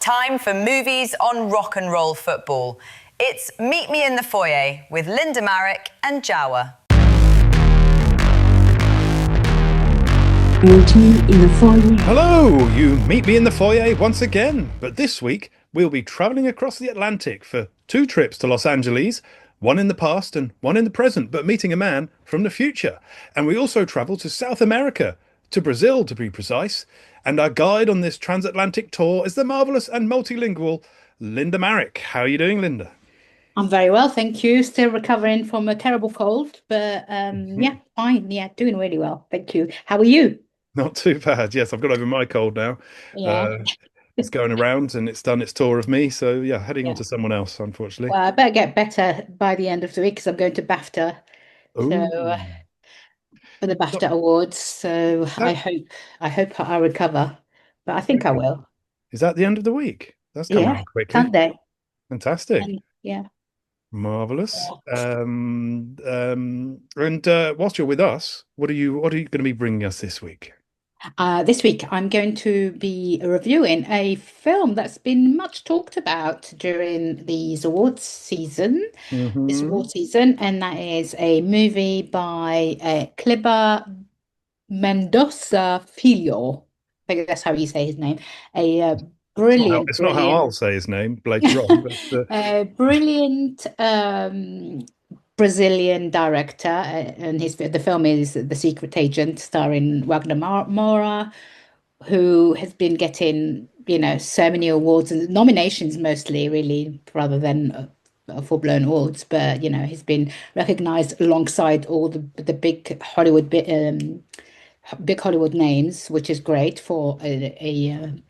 time for movies on rock and roll football. It's Meet Me in the Foyer with Linda Marrick and Jawa. Meet me in the foyer. Hello, you meet me in the foyer once again. But this week, we'll be travelling across the Atlantic for 2 trips to Los Angeles, one in the past and one in the present, but meeting a man from the future. And we also travel to South America, to Brazil to be precise. And our guide on this transatlantic tour is the marvellous and multilingual Linda Marrick. How are you doing, Linda? I'm very well, thank you. Still recovering from a terrible cold, but yeah, fine. Yeah, doing really well. Thank you. How are you? Not too bad. Yes, I've got over my cold now. Yeah. It's going around and it's done its tour of me. So yeah, heading on to someone else, unfortunately. Well, I better get better by the end of the week because I'm going to BAFTA. So for the BAFTA Awards. So I hope I recover, but I think I will. Is that the end of the week? That's coming around quickly. Sunday. Fantastic. Yeah. Marvelous. And whilst you're with us, what are you going to be bringing us this week? This week I'm going to be reviewing a film that's been much talked about during this award season, and that is a movie by Kleber Mendonca Filho. I think that's how you say his name. Brilliant. It's not how I'll say his name later on. But, brilliant Brazilian director, and the film is The Secret Agent, starring Wagner Moura, who has been getting so many awards and nominations mostly, really, rather than full-blown awards. But he's been recognized alongside all the big Hollywood names, which is great for a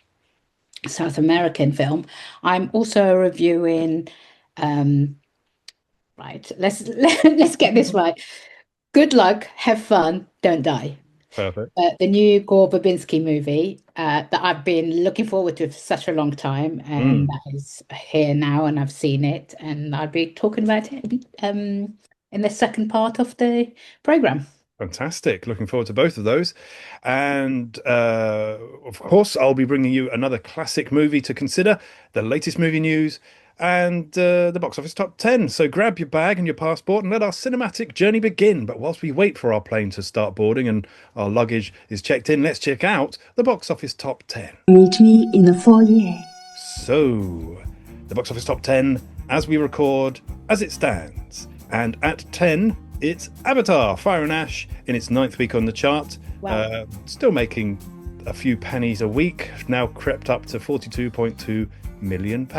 South American film. I'm also reviewing right, let's get this right. Good luck, have fun, don't die. Perfect. The new Gore Verbinski movie that I've been looking forward to for such a long time, and that is here now, and I've seen it, and I'll be talking about it in the second part of the program. Fantastic. Looking forward to both of those. And of course, I'll be bringing you another classic movie to consider, the latest movie news, and the box office top 10. So grab your bag and your passport and let our cinematic journey begin. But whilst we wait for our plane to start boarding and our luggage is checked in, let's check out the box office top 10. Meet me in the foyer. So, the box office top 10 as we record, as it stands. And at 10, it's Avatar, Fire and Ash, in its 9th week on the chart. Wow. Still making a few pennies a week, now crept up to £42.2 million.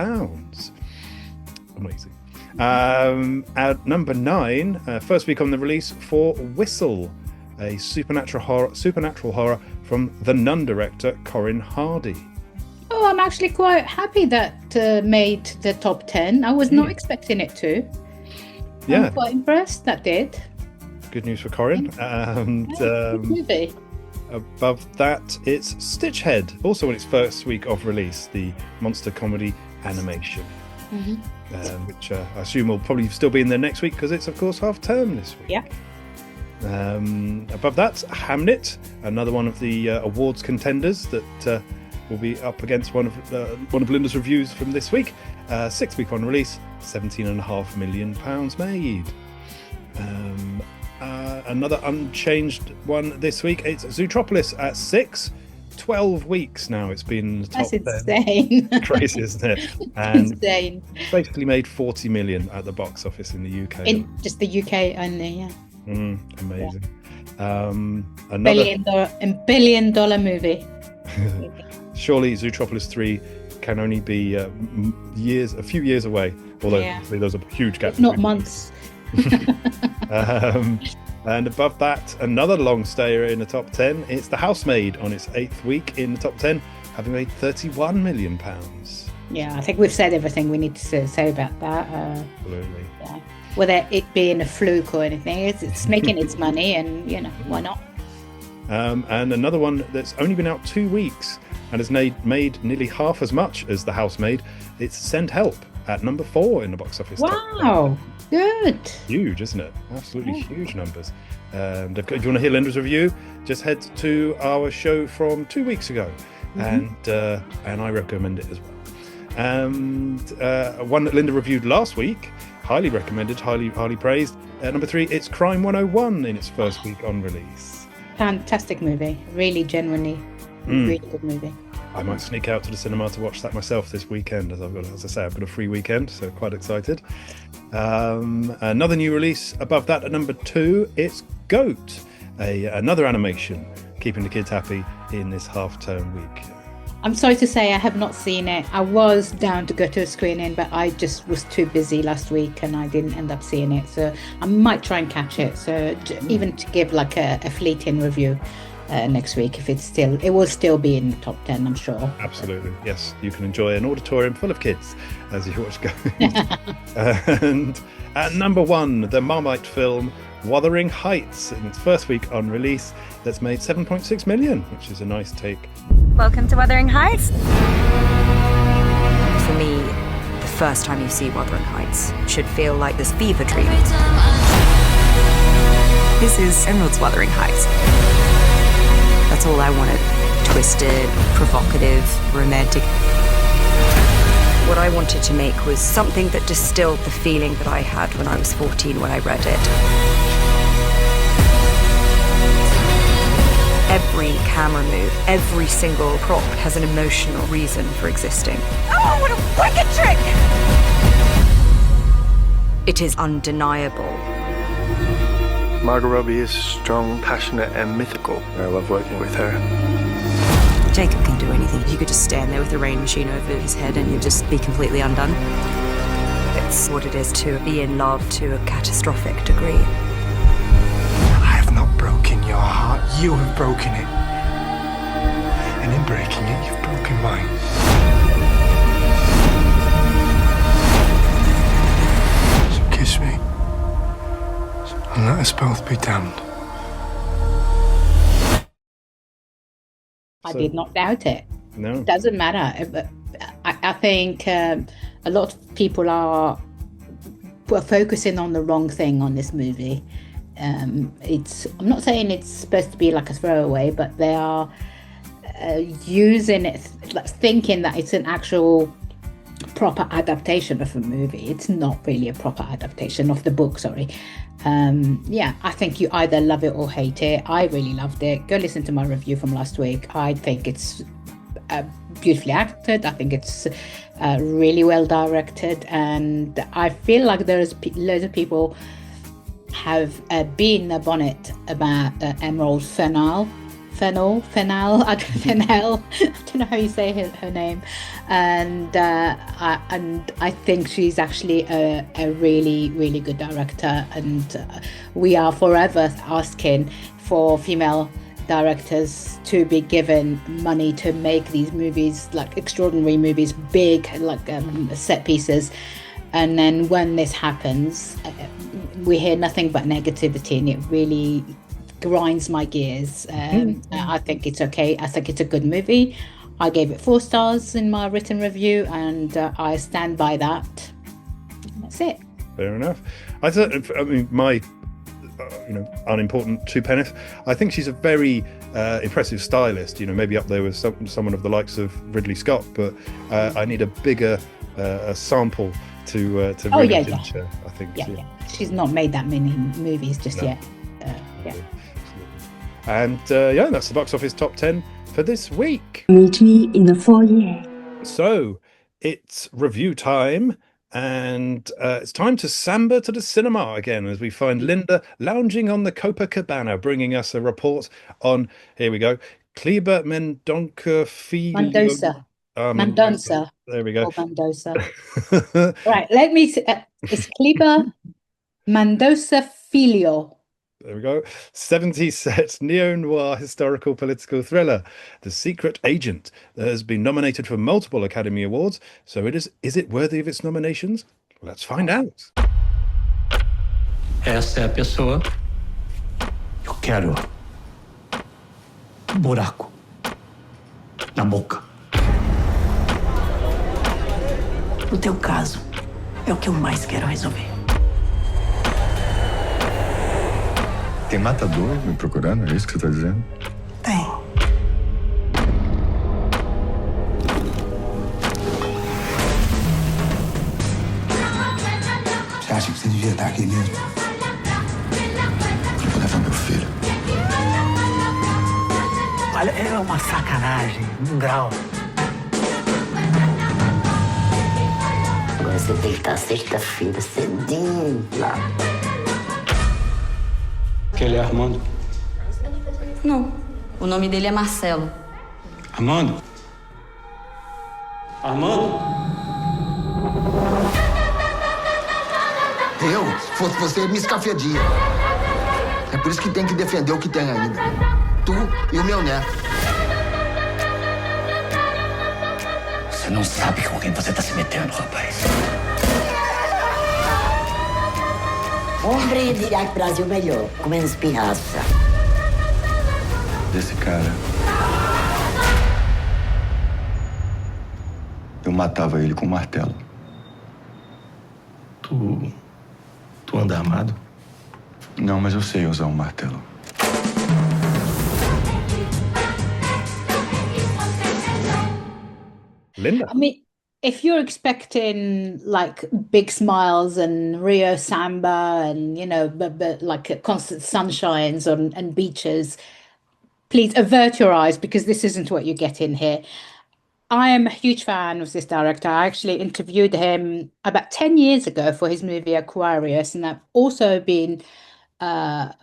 Amazing. At number 9, first week on the release for Whistle, a supernatural horror from The Nun director Corin Hardy. Oh, I'm actually quite happy that made the top 10. I was not expecting it to. Yeah, I'm quite impressed that did. Good news for Corin. And good movie. above that, it's Stitchhead, also in its first week of release, the monster comedy animation. Which I assume will probably still be in there next week because it's, of course, half term this week. Yeah. Above that, Hamnet, another one of the awards contenders that will be up against one of Linda's reviews from this week. 6th week on release, £17.5 million made. Another unchanged one this week, it's Zootropolis at 6. 12 weeks now it's been in the top 10. That's insane. Crazy, isn't it? And insane. basically made 40 million at the box office in the UK. In just the UK only, yeah. Amazing. Yeah. Another billion dollar movie. Surely Zootropolis 3 can only be a few years away, although there's a huge gap. Not months. And above that, another long stayer in the top 10. It's The Housemaid on its 8th week in the top 10, having made £31 million. Yeah, I think we've said everything we need to say about that. Absolutely. Yeah. Whether it being a fluke or anything, it's making its money, and why not? And another one that's only been out 2 weeks and has made nearly half as much as The Housemaid. It's Send Help at number 4 in the box office. Wow. Good. Huge, isn't it? Absolutely huge numbers. And if you want to hear Linda's review, just head to our show from 2 weeks ago, and I recommend it as well. And one that Linda reviewed last week, highly recommended, highly praised. Number 3, it's Crime 101 in its first week on release. Fantastic movie. Really, genuinely, really good movie. I might sneak out to the cinema to watch that myself this weekend, as I say, I've got a free weekend, so quite excited. Another new release above that at number 2, it's Goat, another animation, keeping the kids happy in this half-term week. I'm sorry to say I have not seen it. I was down to go to a screening, but I just was too busy last week and I didn't end up seeing it. So I might try and catch it. So even to give like a fleeting review next week, if it will still be in the top 10, I'm sure. Absolutely, yes. You can enjoy an auditorium full of kids as you watch Goat. And at number 1, the Marmite film Wuthering Heights in its first week on release, that's made 7.6 million, which is a nice take. Welcome to Wuthering Heights. For me, the first time you see Wuthering Heights should feel like this fever dream. This is Emerald's Wuthering Heights. That's all I wanted. Twisted, provocative, romantic. What I wanted to make was something that distilled the feeling that I had when I was 14 when I read it. Every camera move, every single prop has an emotional reason for existing. Oh, what a wicked trick! It is undeniable. Margot Robbie is strong, passionate, and mythical. I love working with her. Jacob can do anything. You could just stand there with a rain machine over his head and you'd just be completely undone. It's what it is to be in love to a catastrophic degree. I have not broken your heart. You have broken it. And in breaking it, you've broken mine. So kiss me. And let us both be damned. I did not doubt it. No. It doesn't matter. I think a lot of people are focusing on the wrong thing on this movie. I'm not saying it's supposed to be like a throwaway, but they are using it, thinking that it's an actual proper adaptation of a movie. It's not really a proper adaptation of the book, sorry. I think you either love it or hate it. I really loved it. Go listen to my review from last week. I think it's beautifully acted. I think it's really well directed, and I feel like there's loads of people have been in the bonnet about Emerald Fennell. I don't know how you say her name, and I think she's actually a really, really good director, and we are forever asking for female directors to be given money to make these movies, like extraordinary movies, big, like set pieces. And then when this happens, we hear nothing but negativity, and it really grinds my gears. I think it's okay. I think it's a good movie. I gave it 4 stars in my written review, and I stand by that. That's it. Fair enough. My unimportant two-penneth, I think she's a very impressive stylist, maybe up there with someone of the likes of Ridley Scott, but I need a bigger sample to really judge her, I think. Yeah. She's not made that many movies just yet. And that's the box office top 10 for this week. Meet me in the foyer. So it's review time, and it's time to samba to the cinema again as we find Linda lounging on the Copacabana, bringing us a report on, here we go, Kleber, Mendonca, Filho. Mendonca. There we go. Or Mendoza. Right, let me see. It's Kleber, Mendonca, Filho. There we go. 70s set neo-noir historical political thriller, The Secret Agent, that has been nominated for multiple Academy Awards. So is it worthy of its nominations? Let's find out. Essa é a pessoa. Eu quero buraco na boca. O teu caso é o que eu mais quero resolver. Tem matador me procurando? É isso que você tá dizendo? Tem. acha que você devia estar aqui mesmo? Vou levar meu filho. Olha, é uma sacanagem, um grau. Agora você tem que estar sexta-feira cedinho lá. Que ele é Armando? Não. O nome dele é Marcelo. Armando? Armando? Eu, se fosse você, me escafedia. É por isso que tem que defender o que tem ainda. Tu e o meu neto. Você não sabe com quem você está se metendo, rapaz. Homem dirá que Brasil melhor, com menos pirraça. Desse cara. Eu matava ele com um martelo. Tu anda armado? Não, mas eu sei usar um martelo. Linda. I mean, if you're expecting like big smiles and Rio samba and but like constant sunshines and beaches, please avert your eyes because this isn't what you get in here. I am a huge fan of this director. I actually interviewed him about 10 years ago for his movie Aquarius, and I've also been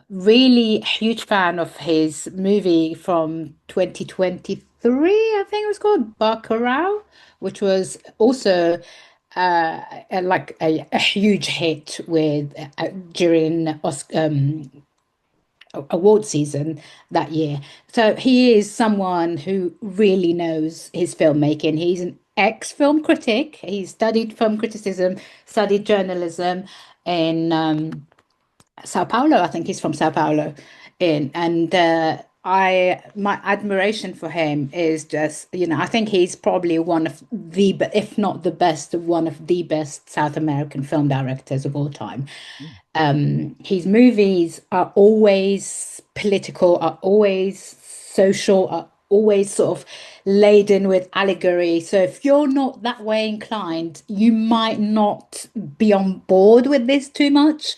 really a huge fan of his movie from 2023, I think it was called Bacurau, which was also a huge hit with during award season that year. So he is someone who really knows his filmmaking. He's an ex-film critic. He studied film criticism, studied journalism in Sao Paulo. I think he's from Sao Paulo. My admiration for him is just, I think he's probably one of the, if not the best, one of the best South American film directors of all time. His movies are always political, are always social, are always sort of laden with allegory. So if you're not that way inclined, you might not be on board with this too much.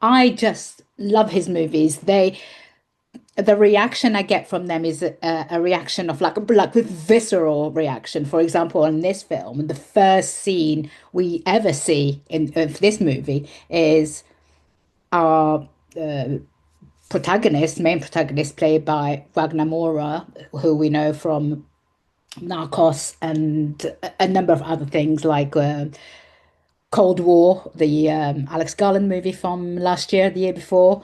I just love his movies. The reaction I get from them is a reaction of like with visceral reaction. For example, in this film, the first scene we ever see of this movie is our main protagonist, played by Wagner Moura, who we know from Narcos and a number of other things like Cold War, the Alex Garland movie from last year, the year before.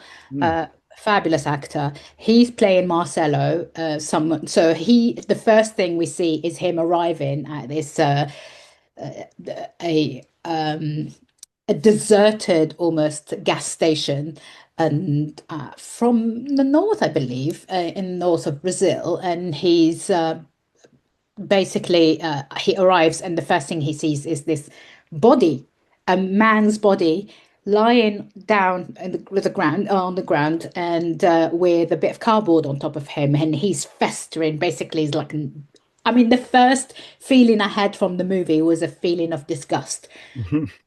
Fabulous actor. He's playing Marcelo. So the first thing we see is him arriving at this a deserted almost gas station, and from the north, I believe, in the north of Brazil, and he's basically he arrives, and the first thing he sees is this body, a man's body lying down on the ground, and with a bit of cardboard on top of him, and he's festering. Basically, he's like, I mean, the first feeling I had from the movie was a feeling of disgust.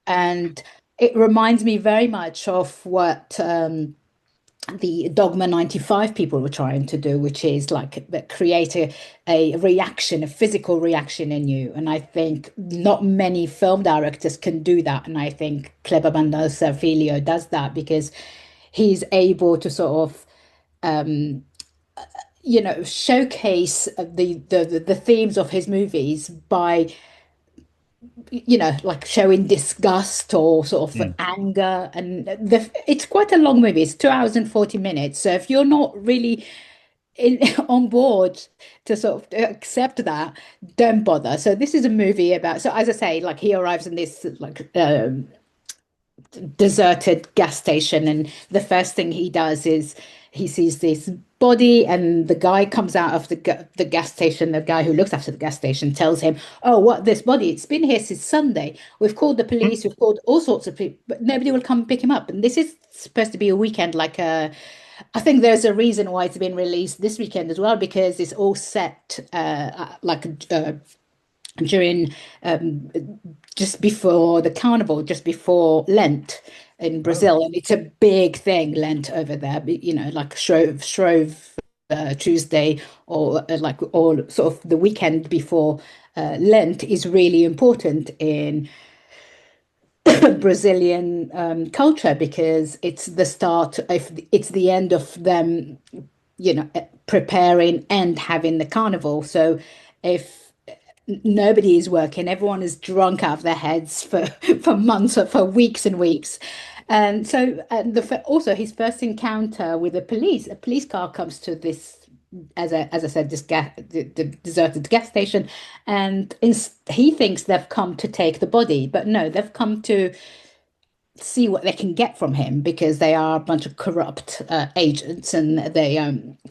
And it reminds me very much of what the Dogma 95 people were trying to do, which is like create a reaction, a physical reaction in you. And I think not many film directors can do that. And I think Kleber Filho does that because he's able to sort of showcase the themes of his movies by like showing disgust or sort of anger. And it's quite a long movie. It's 2 hours and 40 minutes. So if you're not really on board to sort of accept that, don't bother. So this is a movie about, so as I say, like he arrives in this like deserted gas station, and the first thing he does is he sees this body, and the guy comes out of the gas station. The guy who looks after the gas station tells him, "Oh, what, this body? It's been here since Sunday. We've called the police, we've called all sorts of people, but nobody will come and pick him up." And this is supposed to be a weekend, like I think there's a reason why it's been released this weekend as well, because it's all set during just before the carnival, just before Lent. in Brazil, and it's a big thing, Lent over there. You know, like Shrove Tuesday, or or sort of the weekend before Lent is really important in Brazilian culture, because it's the start of, it's the end of them, you know, preparing and having the carnival. So if nobody is working, everyone is drunk out of their heads for for months or for weeks and weeks. And so also his first encounter with the police, a police car comes to this, as I said, this the deserted gas station, and he thinks they've come to take the body, but no, they've come to see what they can get from him, because they are a bunch of corrupt agents, and they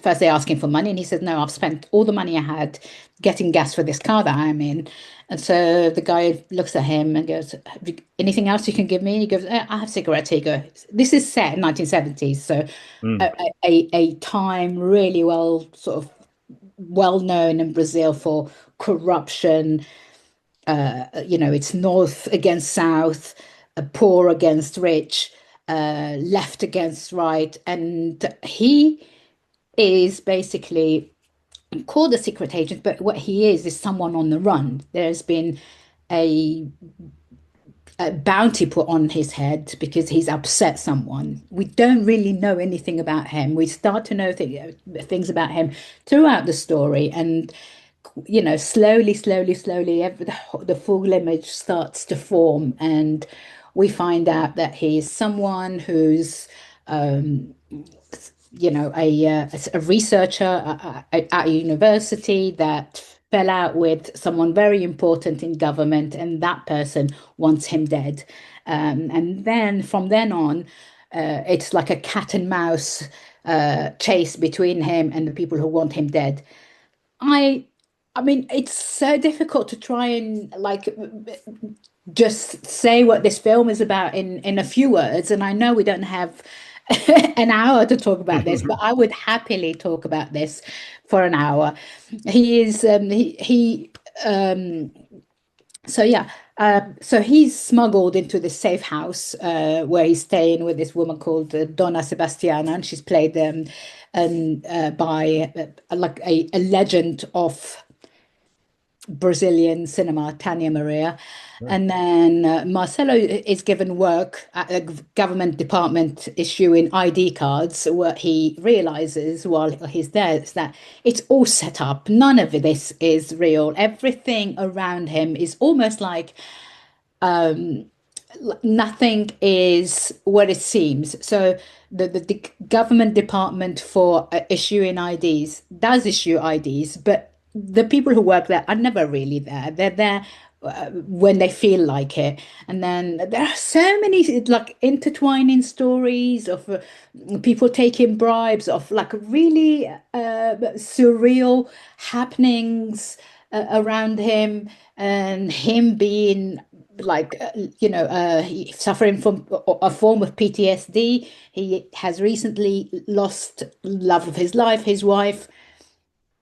first they're asking for money, and he says, no, I've spent all the money I had getting gas for this car that I'm in. And so the guy looks at him and goes, have you, anything else you can give me? He goes, I have cigarettes. He goes, this is set in 1970s, so a time really well, sort of well known in Brazil for corruption. You know, it's north against south, poor against rich, left against right. And he is basically called a secret agent, but what he is someone on the run. There's been a bounty put on his head because he's upset someone. We don't really know anything about him. We start to know things about him throughout the story, and you know, slowly, the full image starts to form, and we find out that he's someone who's, you know, a researcher at a university that fell out with someone very important in government, and that person wants him dead. And then from then on, it's like a cat and mouse chase between him and the people who want him dead. I mean, it's so difficult to try and like just say what this film is about in a few words. And I know we don't have an hour to talk about this, but I would happily talk about this for an hour. He is so yeah, so he's smuggled into this safe house where he's staying with this woman called Donna Sebastiana, and she's played by like a legend of Brazilian cinema, Tania Maria. Right. And then Marcelo is given work at a government department issuing ID cards. What he realizes while he's there is that it's all set up. None of this is real. Everything around him is almost like nothing is what it seems. So the government department for issuing IDs does issue IDs, but the people who work there are never really there. They're there when they feel like it. And then there are so many like intertwining stories of people taking bribes, of like really surreal happenings around him, and him being like, you know, suffering from a form of PTSD. He has recently lost love of his life, his wife,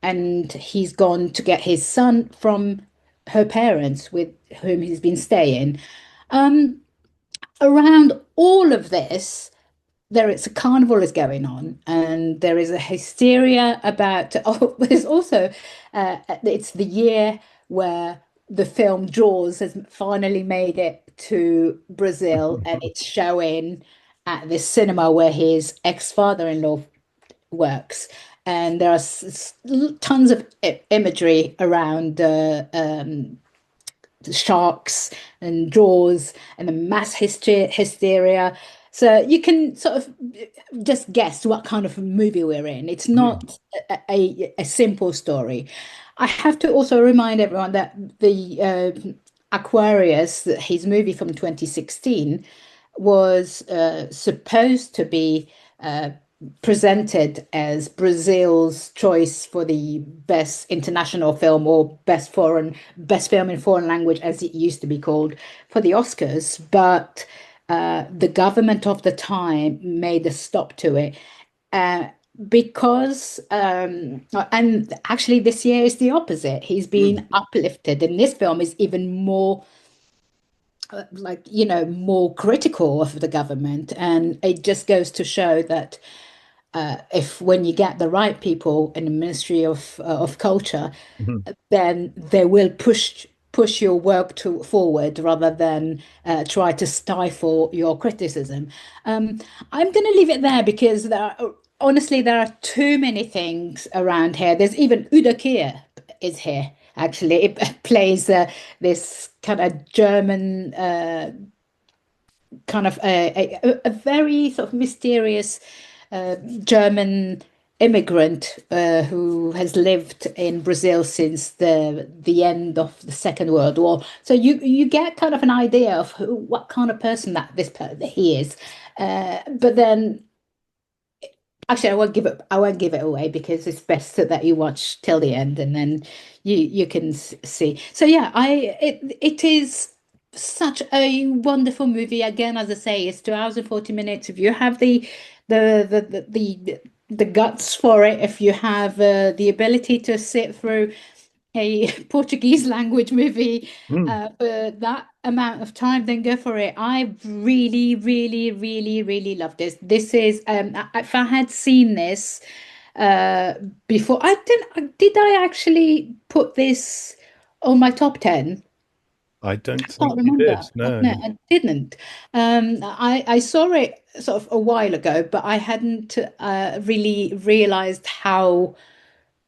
and he's gone to get his son from her parents with whom he's been staying. Around all of this, there is a carnival is going on, and there is a hysteria about, oh, there's also, it's the year where the film Jaws has finally made it to Brazil, and it's showing at this cinema where his ex-father-in-law works. And there are tons of imagery around sharks and Jaws and the mass hysteria. So you can sort of just guess what kind of movie we're in. It's not a simple story. I have to also remind everyone that the Aquarius, his movie from 2016, was supposed to be presented as Brazil's choice for the best international film, or best film in foreign language, as it used to be called, for the Oscars. But the government of the time made a stop to it because, and actually this year is the opposite. He's been uplifted, and this film is even more more critical of the government. And it just goes to show that if when you get the right people in the Ministry of Culture, Mhm. then they will push your work to forward rather than try to stifle your criticism. I'm going to leave it there because honestly, there are too many things around here. There's even Udo Kier is here. Actually, it plays this kind of German kind of a very sort of mysterious German immigrant who has lived in Brazil since the end of the Second World War. So you get kind of an idea of what kind of person that he is. But then actually I won't give it away because it's best that you watch till the end and then you can see. So yeah, it is such a wonderful movie. Again, as I say, it's 2 hours and 40 minutes. If you have the guts for it, if you have the ability to sit through a Portuguese language movie Mm. for that amount of time, then go for it. I really, really, really, really love this. This is if I had seen this uh before, did I actually put this on my top 10? I don't Can't think you remember. did. No. No, I didn't. I saw it sort of a while ago, but I hadn't really realized how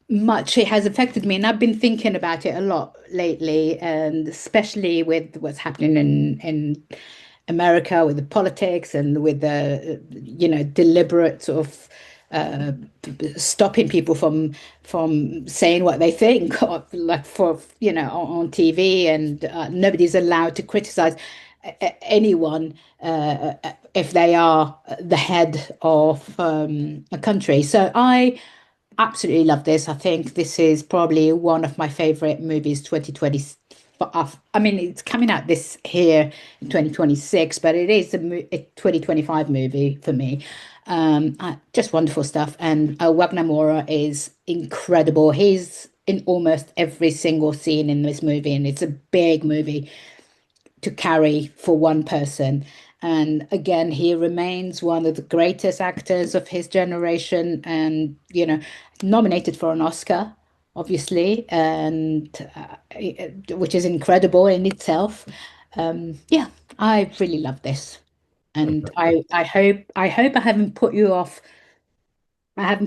much it has affected me. And I've been thinking about it a lot lately, and especially with what's happening in America with the politics and with the, deliberate sort of uh, stopping people from saying what they think, or like for, on TV, and nobody's allowed to criticize anyone if they are the head of a country. So I absolutely love this. I think this is probably one of my favorite movies 2020. I mean, it's coming out this here in 2026, but it is a 2025 movie for me. Just wonderful stuff. And Wagner Moura is incredible. He's in almost every single scene in this movie, and it's a big movie to carry for one person. And again, he remains one of the greatest actors of his generation and, nominated for an Oscar, obviously, and which is incredible in itself. Yeah, I really love this. And Fantastic. I hope I haven't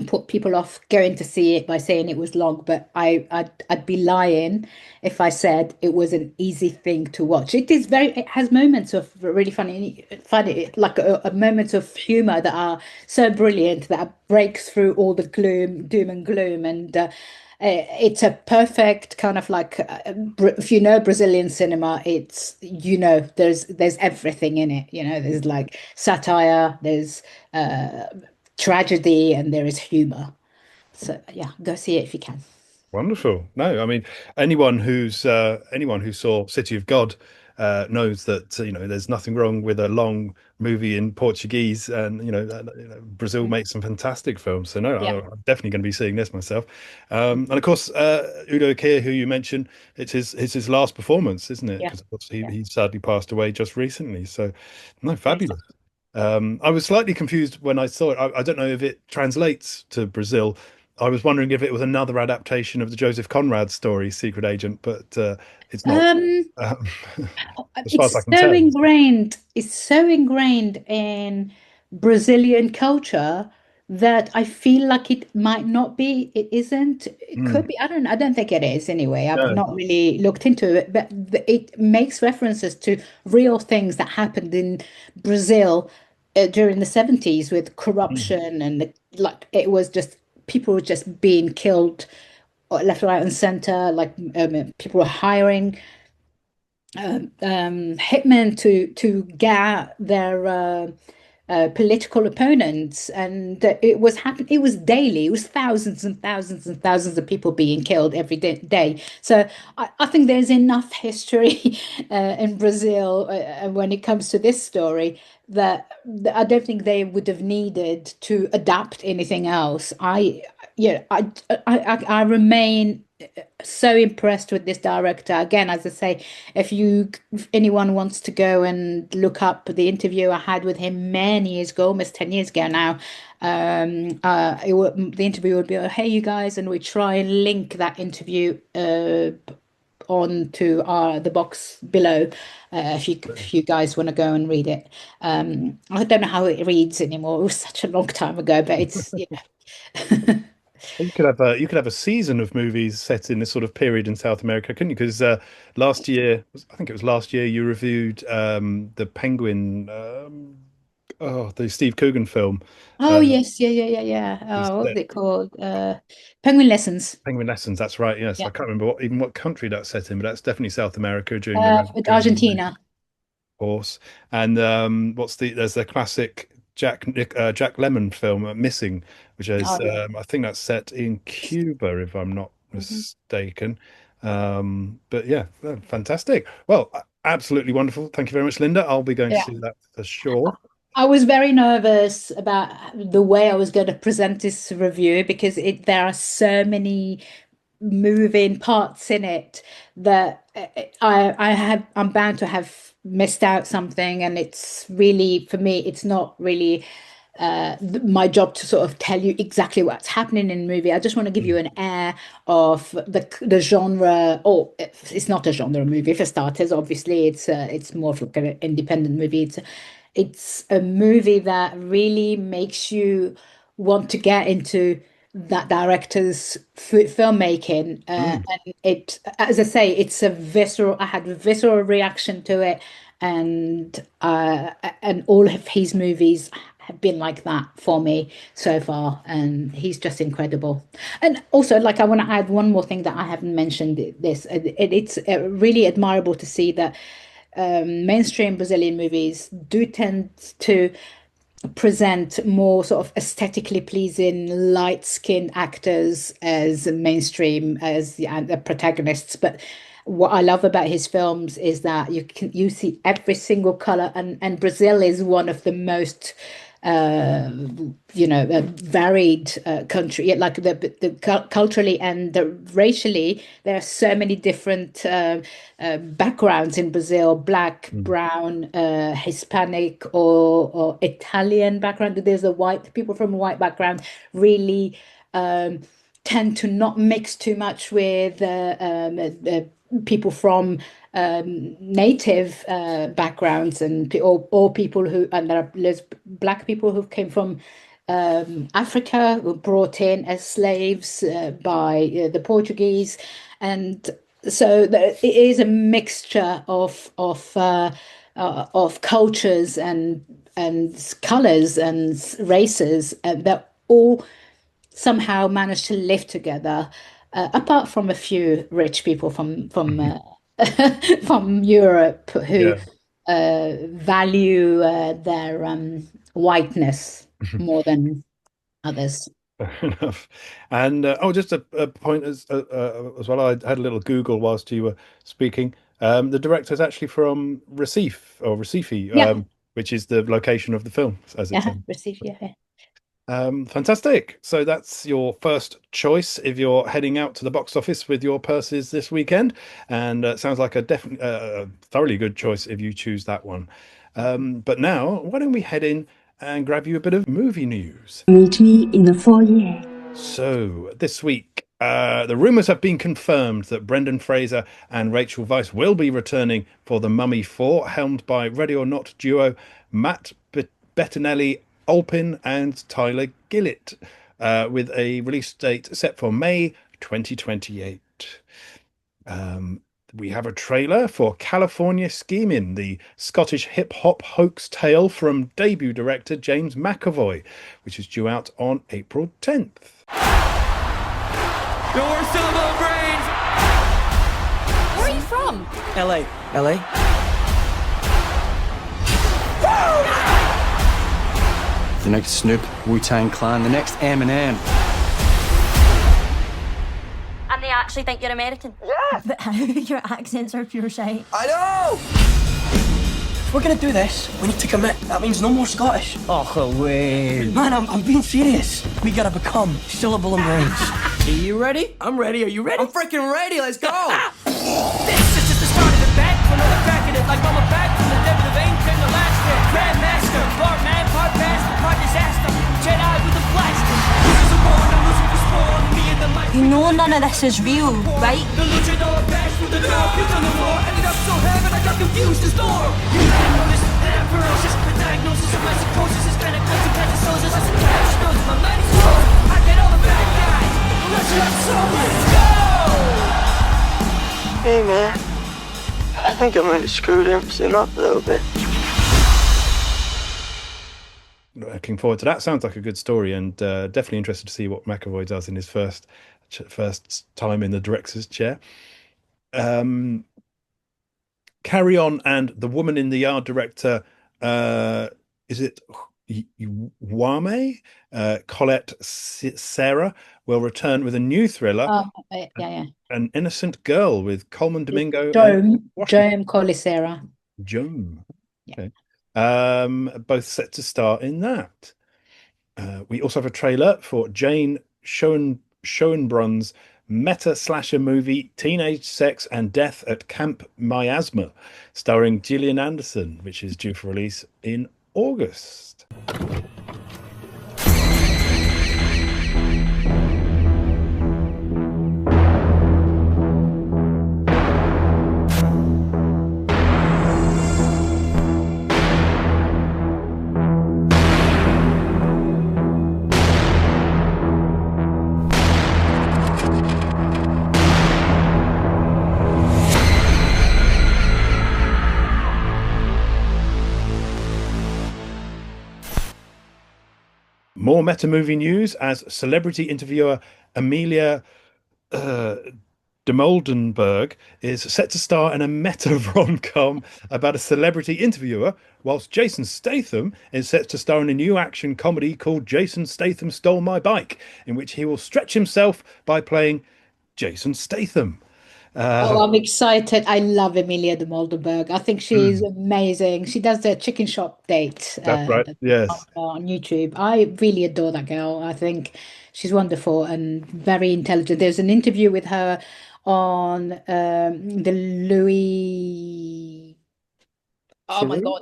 put people off going to see it by saying it was long, but I'd be lying if I said it was an easy thing to watch. It has moments of really funny, like a moments of humor that are so brilliant that breaks through all the doom and gloom, and it's a perfect kind of like if you know Brazilian cinema, it's there's everything in it. There's like satire, there's uh tragedy, and there is humor. So yeah, go see it if you can. Wonderful. No, I mean anyone who saw City of God knows that there's nothing wrong with a long movie in Portuguese, and Brazil makes some fantastic films. So no, Yeah, I'm definitely going to be seeing this myself. And of course, Udo Kier, who you mentioned, it's his last performance, isn't it? yeah, Because yeah. he sadly passed away just recently. So no, Yes. fabulous. I was slightly confused when I saw it. I don't know if it translates to Brazil. I was wondering if it was another adaptation of the Joseph Conrad story, Secret Agent, but it's not. Um, Um, as far as I can so tell. ingrained, it's so ingrained in Brazilian culture that I feel like it might not be, it isn't, it Hmm. could be. I don't think it is anyway. I've No. not really looked into it, but it makes references to real things that happened in Brazil during the 70s with Hmm. corruption and like it was just people were just being killed left, right, and center. Like people were hiring hitmen to get their political opponents, and it was happen. It was daily. It was thousands and thousands and thousands of people being killed every day. So I think there's enough history in Brazil when it comes to this story that I don't think they would have needed to adapt anything else. I remain so impressed with this director. Again, as I say, if anyone wants to go and look up the interview I had with him many years ago, almost 10 years ago now, the interview would be, oh, hey, you guys, and we try and link that interview onto the box below if you guys want to go and read it. I don't know how it reads anymore. It was such a long time ago, but it's You could have a season of movies set in this sort of period in South America, couldn't you? Because last year, I think it was last year, you reviewed the Penguin, the Steve Coogan film. Oh yes, yeah. Oh, what's it called? Penguin Lessons. Penguin Lessons. That's right. Yes, Yeah. I can't remember what country that's set in, but that's definitely South America during the Argentina. Of course. And there's the classic Jack Lemmon film, Missing, which is I think that's set in Cuba, if I'm not mistaken. But yeah, fantastic. Well, absolutely wonderful. Thank you very much, Linda. I'll be going to see that for sure. I was very nervous about the way I was going to present this review because there are so many moving parts in it that I'm bound to have missed out something, and it's really, for me, it's not really my job to sort of tell you exactly what's happening in the movie. I just want to give you an air of the genre. Oh, it's not a genre movie for starters. Obviously, it's more of like an independent movie. It's a movie that really makes you want to get into that director's filmmaking, and it, as I say, it's I had a visceral reaction to it, and all of his movies have been like that for me so far, and he's just incredible. And also, like, I want to add one more thing that I haven't mentioned. It's really admirable to see that mainstream Brazilian movies do tend to present more sort of aesthetically pleasing, light-skinned actors as mainstream, as the protagonists. But what I love about his films is that you see every single color, and Brazil is one of the most varied country, like the culturally and racially. There are so many different backgrounds in Brazil: black, brown, Hispanic, or Italian background. There's people from a white background really tend to not mix too much with people from native backgrounds, or people there's black people who came from Africa, who were brought in as slaves by the Portuguese, and so it is a mixture of cultures and colors and races that all somehow managed to live together, apart from a few rich people from from Europe who value their whiteness more than others. Fair enough. And just a point as well. I had a little Google whilst you were speaking. The director is actually from Recife, which is the location of the film, as it's in. Recife, yeah. Fantastic. So that's your first choice if you're heading out to the box office with your purses this weekend, and sounds like a definitely thoroughly good choice if you choose that one. But now, why don't we head in and grab you a bit of movie news? Meet me in the foyer. So this week, the rumours have been confirmed that Brendan Fraser and Rachel Weisz will be returning for The Mummy 4, helmed by Ready or Not duo Matt Bettinelli Olpin and Tyler Gillett, with a release date set for May 2028. We have a trailer for California Schemin', the Scottish hip-hop hoax tale from debut director James McAvoy, which is due out on April 10th. Yo, we're still above brains! Where are you from? LA. LA? The next Snoop, Wu-Tang Clan, the next Eminem. And they actually think you're American? Yeah! But how? Your accents are pure shite. I know! If we're gonna do this, we need to commit. That means no more Scottish. Oh, wait. Man, I'm being serious. We gotta become syllable and brains. Are you ready? I'm ready. Are you ready? I'm freaking ready. Let's go. This is just the start of the back. Another crack at it like mama back from the depth of the vein came the last hit. Grandmaster, part man, part bastard, part disaster. Jedi with a blaster. This is a war, I'm losing the spawn. Me and the mic. You know none of this is real, right? The luchador bash with the door. Puke on the floor. Ended up so heavy I got confused as door. You didn't notice that I'm ferocious. The diagnosis of my psychosis is kind of close to Pentasosis. I said, cash knows my mind is closed. I get all the bad guys. Let's go! Hey man, I think I might have screwed everything up a little bit. Looking forward to that. Sounds like a good story, and definitely interested to see what McAvoy does in his first time in the director's chair. Carry On and The Woman in the Yard director, is it Wame? Colette Sarah will return with a new thriller, An Innocent Girl, with Coleman Domingo Joan Colicera. Joan. Okay. Both set to star in that. We also have a trailer for Jane Schoenbrun's meta-slasher movie Teenage Sex and Death at Camp Miasma, starring Gillian Anderson, which is due for release in August. More meta movie news as celebrity interviewer Amelia de Moldenberg is set to star in a meta rom-com about a celebrity interviewer, whilst Jason Statham is set to star in a new action comedy called Jason Statham Stole My Bike, in which he will stretch himself by playing Jason Statham. I'm excited. I love Emilia de Moldenberg. I think she's amazing. She does the chicken shop date That's right. Yes. on YouTube. I really adore that girl. I think she's wonderful and very intelligent. There's an interview with her on the Louis. Oh my God.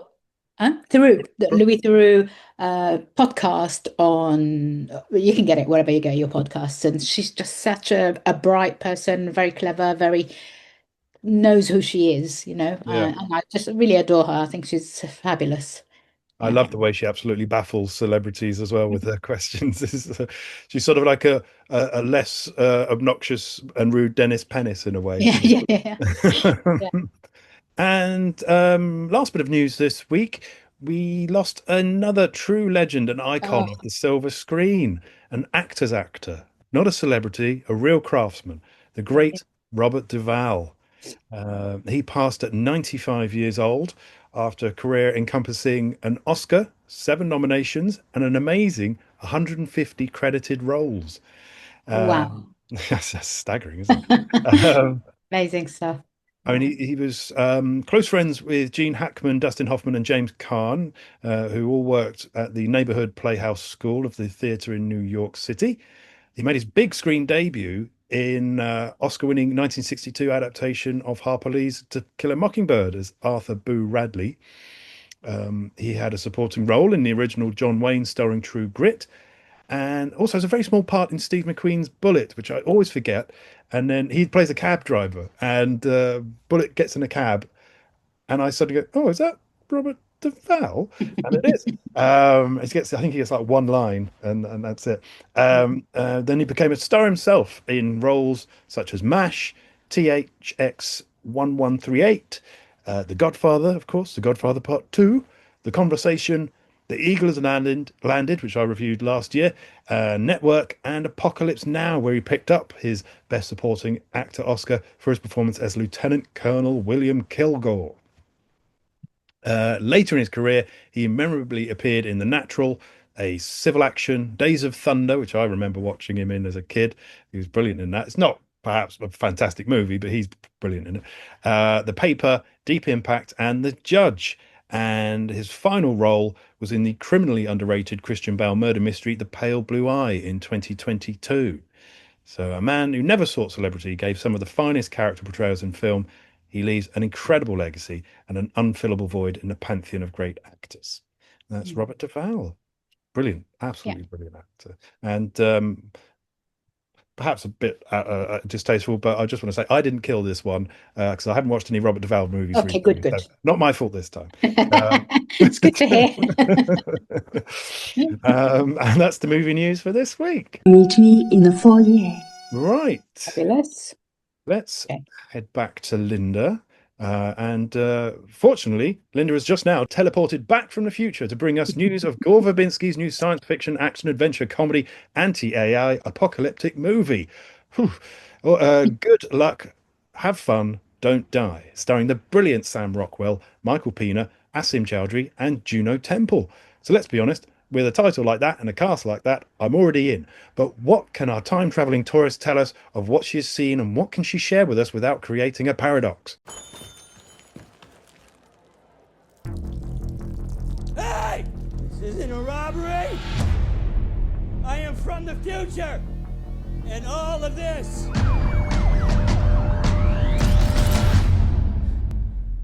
The Louis Theroux podcast on, you can get it wherever you get your podcasts, and she's just such a bright person, very clever, very knows who she is, and I just really adore her. I think she's fabulous. I love the way she absolutely baffles celebrities as well with her questions. She's sort of like a less obnoxious and rude Dennis Pennis in a way. Yeah. And last bit of news this week, we lost another true legend, an icon of the silver screen, an actor's actor, not a celebrity, a real craftsman, the great Robert Duvall. He passed at 95 years old after a career encompassing an Oscar, 7 nominations, and an amazing 150 credited roles. Wow. That's staggering, isn't it? Amazing stuff. I mean, he was close friends with Gene Hackman, Dustin Hoffman, and James Caan, who all worked at the Neighborhood Playhouse School of the Theatre in New York City. He made his big screen debut in Oscar-winning 1962 adaptation of Harper Lee's To Kill a Mockingbird as Arthur Boo Radley. He had a supporting role in the original John Wayne starring True Grit, and also has a very small part in Steve McQueen's Bullitt, which I always forget. And then he plays a cab driver, and Bullitt gets in a cab, and I suddenly go, "Oh, is that Robert Duvall?" And it is. I think he gets like one line, and that's it. Then he became a star himself in roles such as MASH, THX 1138, The Godfather, of course, The Godfather Part 2, The Conversation, The Eagle Has Landed, which I reviewed last year, Network, and Apocalypse Now, where he picked up his Best Supporting Actor Oscar for his performance as Lieutenant Colonel William Kilgore. Later in his career, he memorably appeared in The Natural, a civil action, Days of Thunder, which I remember watching him in as a kid. He was brilliant in that. It's not perhaps a fantastic movie, but he's brilliant in it. The Paper, Deep Impact, and The Judge. And his final role was in the criminally underrated Christian Bale murder mystery, The Pale Blue Eye, in 2022. So, a man who never sought celebrity, gave some of the finest character portrayals in film. He leaves an incredible legacy and an unfillable void in the pantheon of great actors. That's Robert Duvall. Brilliant, absolutely brilliant actor. And perhaps a bit distasteful, but I just want to say I didn't kill this one because I haven't watched any Robert Duvall movies Okay, recently. good. So not my fault this time. It's good to hear. And that's the movie news for this week. Meet me in the foyer. Right. Fabulous. Let's head back to Linda. Fortunately, Linda has just now teleported back from the future to bring us news of Gore Verbinski's new science fiction, action, adventure, comedy, anti-AI apocalyptic movie. Good luck, have fun, don't die. Starring the brilliant Sam Rockwell, Michael Pena, Asim Chowdhury, and Juno Temple. So let's be honest, with a title like that and a cast like that, I'm already in. But what can our time-traveling tourist tell us of what she's seen, and what can she share with us without creating a paradox? Hey! This isn't a robbery! I am from the future! And all of this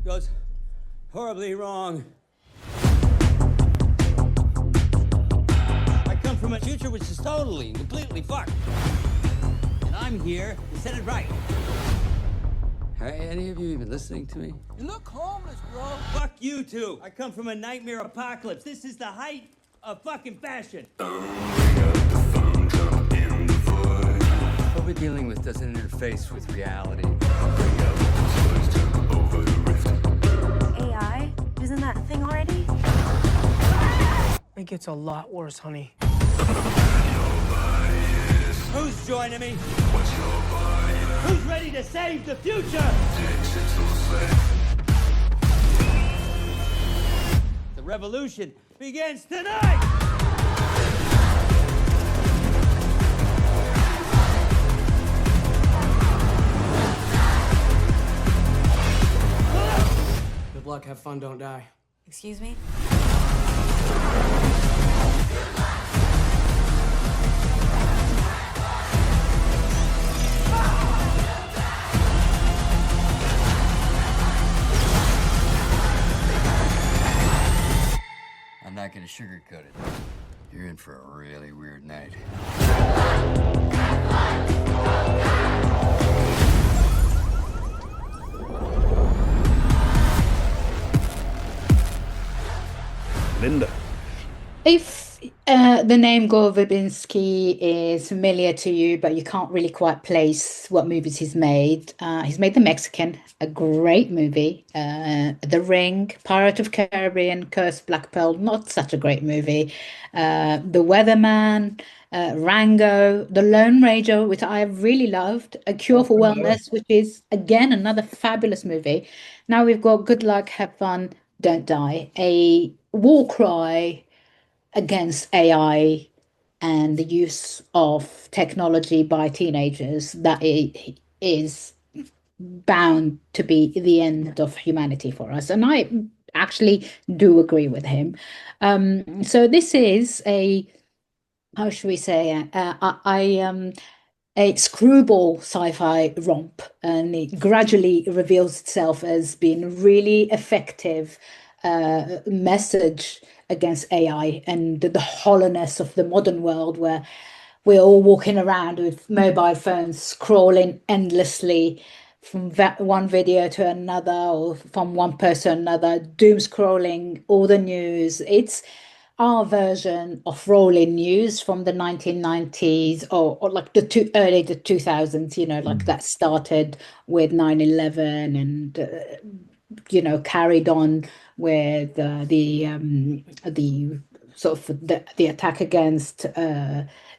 goes horribly wrong. I come from a future which is totally and completely fucked. And I'm here to set it right. Are any of you even listening to me? You look homeless, bro. Fuck you two. I come from a nightmare apocalypse. This is the height of fucking fashion. What we're dealing with doesn't interface with reality. AI? Isn't that a thing already? It gets a lot worse, honey. Who's joining me? Who's ready to save the future? The revolution begins tonight! Good luck, have fun, don't die. Excuse me? I'm not gonna sugarcoat it. You're in for a really weird night. Linda. If the name Gore Verbinski is familiar to you, but you can't really quite place what movies he's made The Mexican, a great movie. The Ring, Pirate of Caribbean, Cursed Black Pearl, not such a great movie. The Weatherman, Rango, The Lone Ranger, which I really loved. A Cure for Wellness, which is, again, another fabulous movie. Now we've got Good Luck, Have Fun, Don't Die, a war cry against AI and the use of technology by teenagers that is bound to be the end of humanity for us. And I actually do agree with him. So this is how should we say, a screwball sci-fi romp, and it gradually reveals itself as being a really effective message against AI and the hollowness of the modern world, where we're all walking around with mobile phones scrolling endlessly from one video to another, or from one person to another, doom scrolling all the news. It's our version of rolling news from the 1990s, or like the early 2000s, like that started with 9/11 and carried on with the sort of the attack against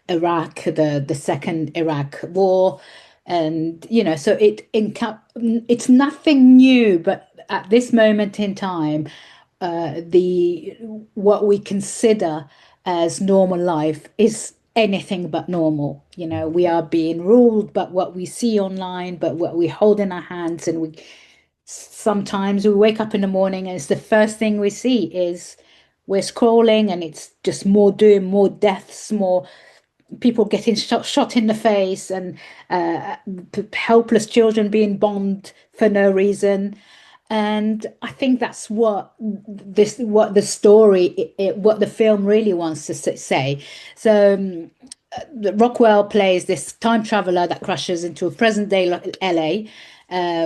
Iraq, the second Iraq war. And so it's nothing new, but at this moment in time, what we consider as normal life is anything but normal. We are being ruled by what we see online, but what we hold in our hands, and sometimes we wake up in the morning and it's the first thing we see is we're scrolling, and it's just more doom, more deaths, more people getting shot in the face, and helpless children being bombed for no reason. And I think that's what the story, what the film really wants to say. So Rockwell plays this time traveler that crashes into a present day LA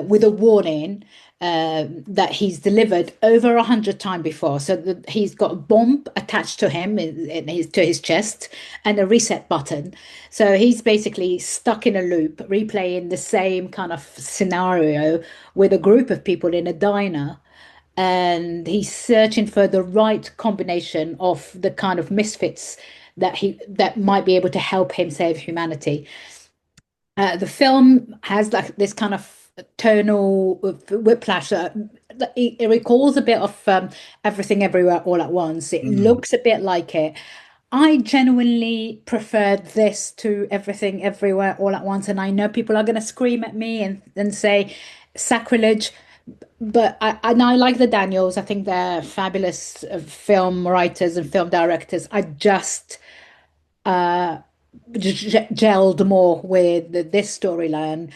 with a warning that he's delivered over 100 times before. So he's got a bomb attached to him to his chest and a reset button. So he's basically stuck in a loop, replaying the same kind of scenario with a group of people in a diner. And he's searching for the right combination of the kind of misfits that might be able to help him save humanity. The film has like this kind of tonal whiplash. It recalls a bit of Everything Everywhere All at Once. It looks a bit like it. I genuinely preferred this to Everything Everywhere All at Once, and I know people are going to scream at me and say sacrilege, but I like the Daniels. I think they're fabulous film writers and film directors. I just gelled more with this storyline.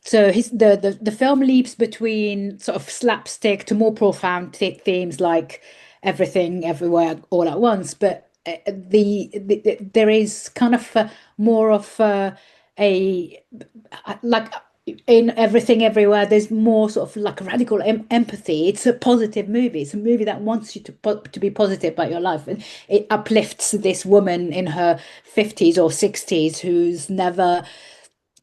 So the film leaps between sort of slapstick to more profound themes like Everything Everywhere All at Once, but there is kind of more of a like in Everything Everywhere, there's more sort of like radical empathy. It's a positive movie. It's a movie that wants you to be positive about your life, and it uplifts this woman in her 50s or 60s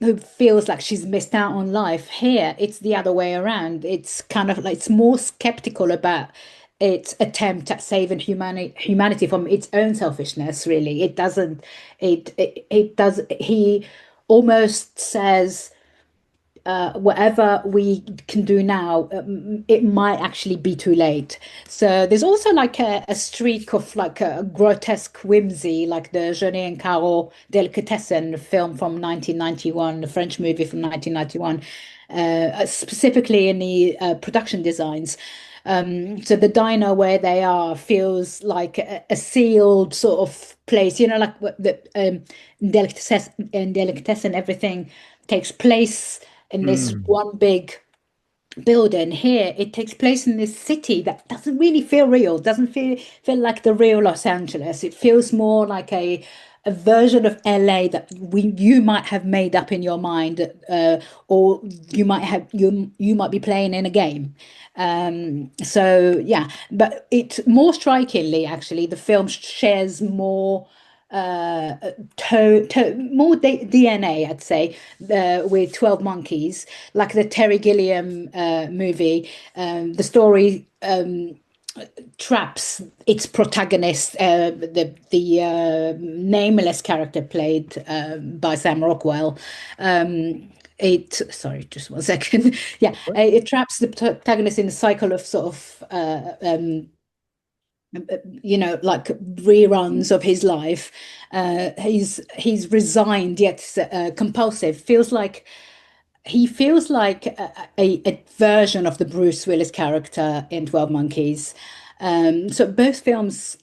who feels like she's missed out on life. Here, it's the other way around. It's kind of like it's more skeptical about its attempt at saving humanity from its own selfishness. Really, it doesn't. It does. He almost says, whatever we can do now, it might actually be too late. So there's also like a streak of like a grotesque whimsy, like the Jeunet and Caro Delicatessen film from 1991, the French movie from 1991, specifically in the production designs. So the diner where they are feels like a sealed sort of place, like the Delicatessen, everything takes place in this one big building. Here it takes place in this city that doesn't really feel real, doesn't feel like the real Los Angeles. It feels more like a version of LA that you might have made up in your mind, or you might be playing in a game. So yeah, but it's more strikingly, actually, the film shares more more DNA, I'd say, with 12 Monkeys, like the Terry Gilliam movie. The story traps its protagonist, the nameless character played by Sam Rockwell. Sorry, just one second. Yeah, it traps the protagonist in a cycle of sort of like reruns of his life. He's resigned yet compulsive. He feels like a version of the Bruce Willis character in 12 Monkeys. So both films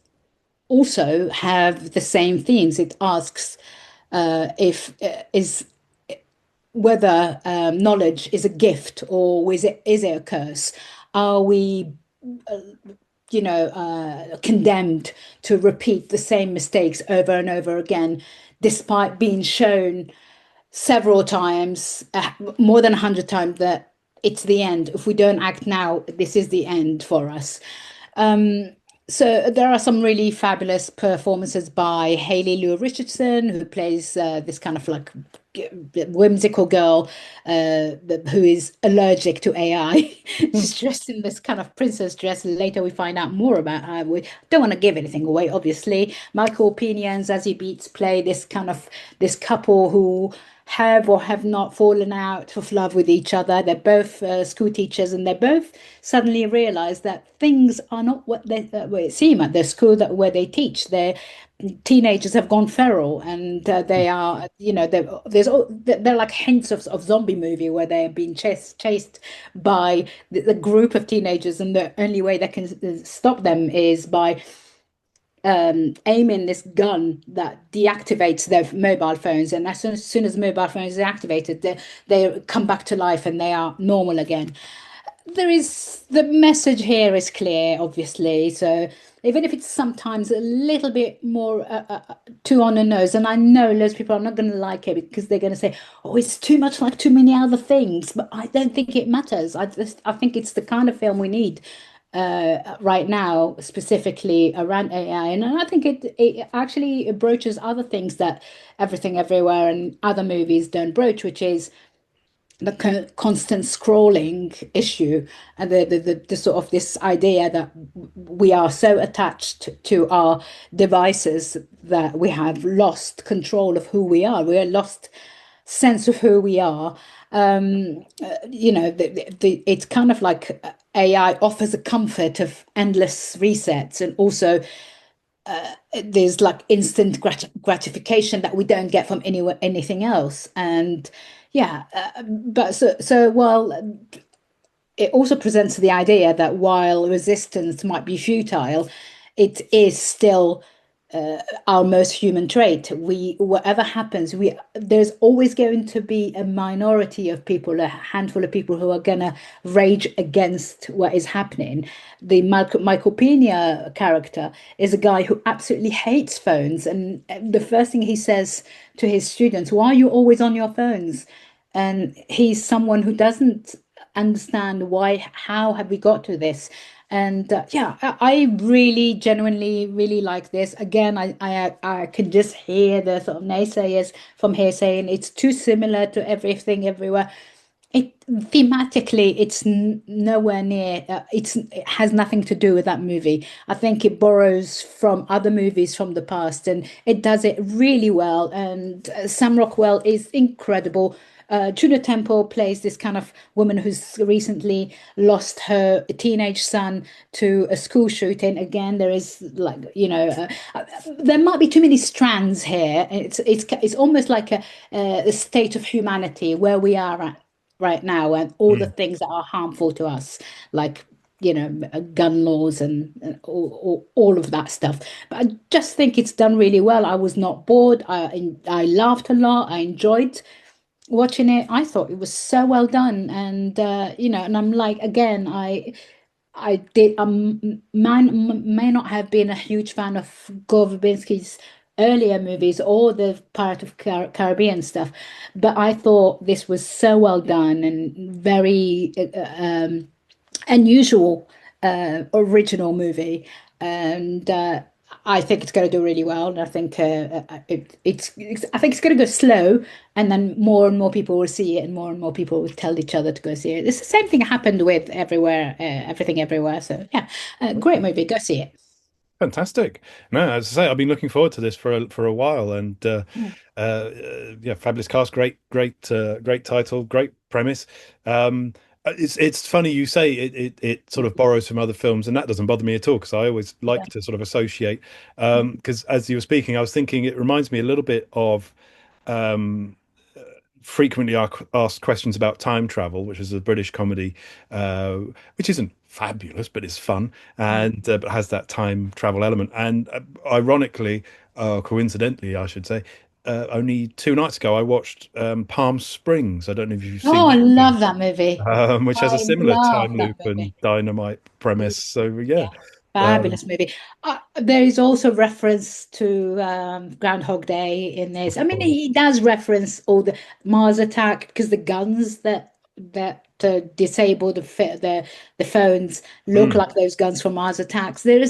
also have the same themes. It asks whether knowledge is a gift or is it a curse? Are we condemned to repeat the same mistakes over and over again, despite being shown several times, more than 100 times, that it's the end. If we don't act now, this is the end for us. So there are some really fabulous performances by Haley Lu Richardson, who plays this kind of like whimsical girl who is allergic to AI. She's dressed in this kind of princess dress. Later we find out more about her. We don't want to give anything away, obviously. Michael Pena and Zazie Beetz play this couple who have or have not fallen out of love with each other. They're both school teachers, and they both suddenly realize that things are not what they seem at their school where they teach. Their teenagers have gone feral, and they are, they're like hints of zombie movie where they're being chased by the group of teenagers, and the only way they can stop them is by aiming this gun that deactivates their mobile phones, and as soon as mobile phones are activated, they come back to life and they are normal again. The message here is clear, obviously. So even if it's sometimes a little bit more too on the nose, and I know loads of people are not going to like it because they're going to say, "Oh, it's too much like too many other things." But I don't think it matters. I think it's the kind of film we need right now, specifically around AI, and I think it actually broaches other things that Everything Everywhere and other movies don't broach, which is the constant scrolling issue and the sort of this idea that we are so attached to our devices that we have lost control of who we are. We are lost sense of who we are. It's kind of like AI offers a comfort of endless resets, and also there's like instant gratification that we don't get from anything else. And yeah, but while it also presents the idea that while resistance might be futile, it is still our most human trait. Whatever happens, there's always going to be a minority of people, a handful of people who are gonna rage against what is happening. The Michael Pena character is a guy who absolutely hates phones, and the first thing he says to his students, "Why are you always on your phones?" And he's someone who doesn't understand how have we got to this. And yeah, I really genuinely really like this. Again, I can just hear the sort of naysayers from here saying it's too similar to Everything Everywhere. It thematically, it's nowhere near. It has nothing to do with that movie. I think it borrows from other movies from the past, and it does it really well. And Sam Rockwell is incredible. Juno Temple plays this kind of woman who's recently lost her teenage son to a school shooting. Again, there is like there might be too many strands here. It's almost like a state of humanity where we are at right now, and all the things that are harmful to us, like gun laws and all of that stuff. But I just think it's done really well. I was not bored. I laughed a lot. I enjoyed watching it. I thought it was so well done, and and I'm like, again, I did may not have been a huge fan of Gore Verbinski's earlier movies or the Pirate of Caribbean stuff, but I thought this was so well done and very unusual, original movie. And I think it's going to do really well. And I think I think it's going to go slow, and then more and more people will see it, and more people will tell each other to go see it. It's the same thing happened with Everything Everywhere. So yeah, great movie. Go see it. Fantastic. No, as I say, I've been looking forward to this for a while, and yeah, fabulous cast, great title, great premise. It's funny you say it sort of borrows from other films, and that doesn't bother me at all because I always like to sort of associate. Because as you were speaking, I was thinking it reminds me a little bit of um, frequently asked questions about time travel, which is a British comedy, which isn't fabulous, but it's fun and but has that time travel element. And ironically, coincidentally, I should say, only 2 nights ago, I watched Palm Springs. I don't know if you've seen Oh, I that movie, love that movie. which has a I similar love time that loop and movie. dynamite premise. So yeah, um, Fabulous movie. There is also reference to Groundhog Day in this. I mean, he does reference all the Mars attack because the guns that disable the phones look mm, like those guns from Mars attacks. There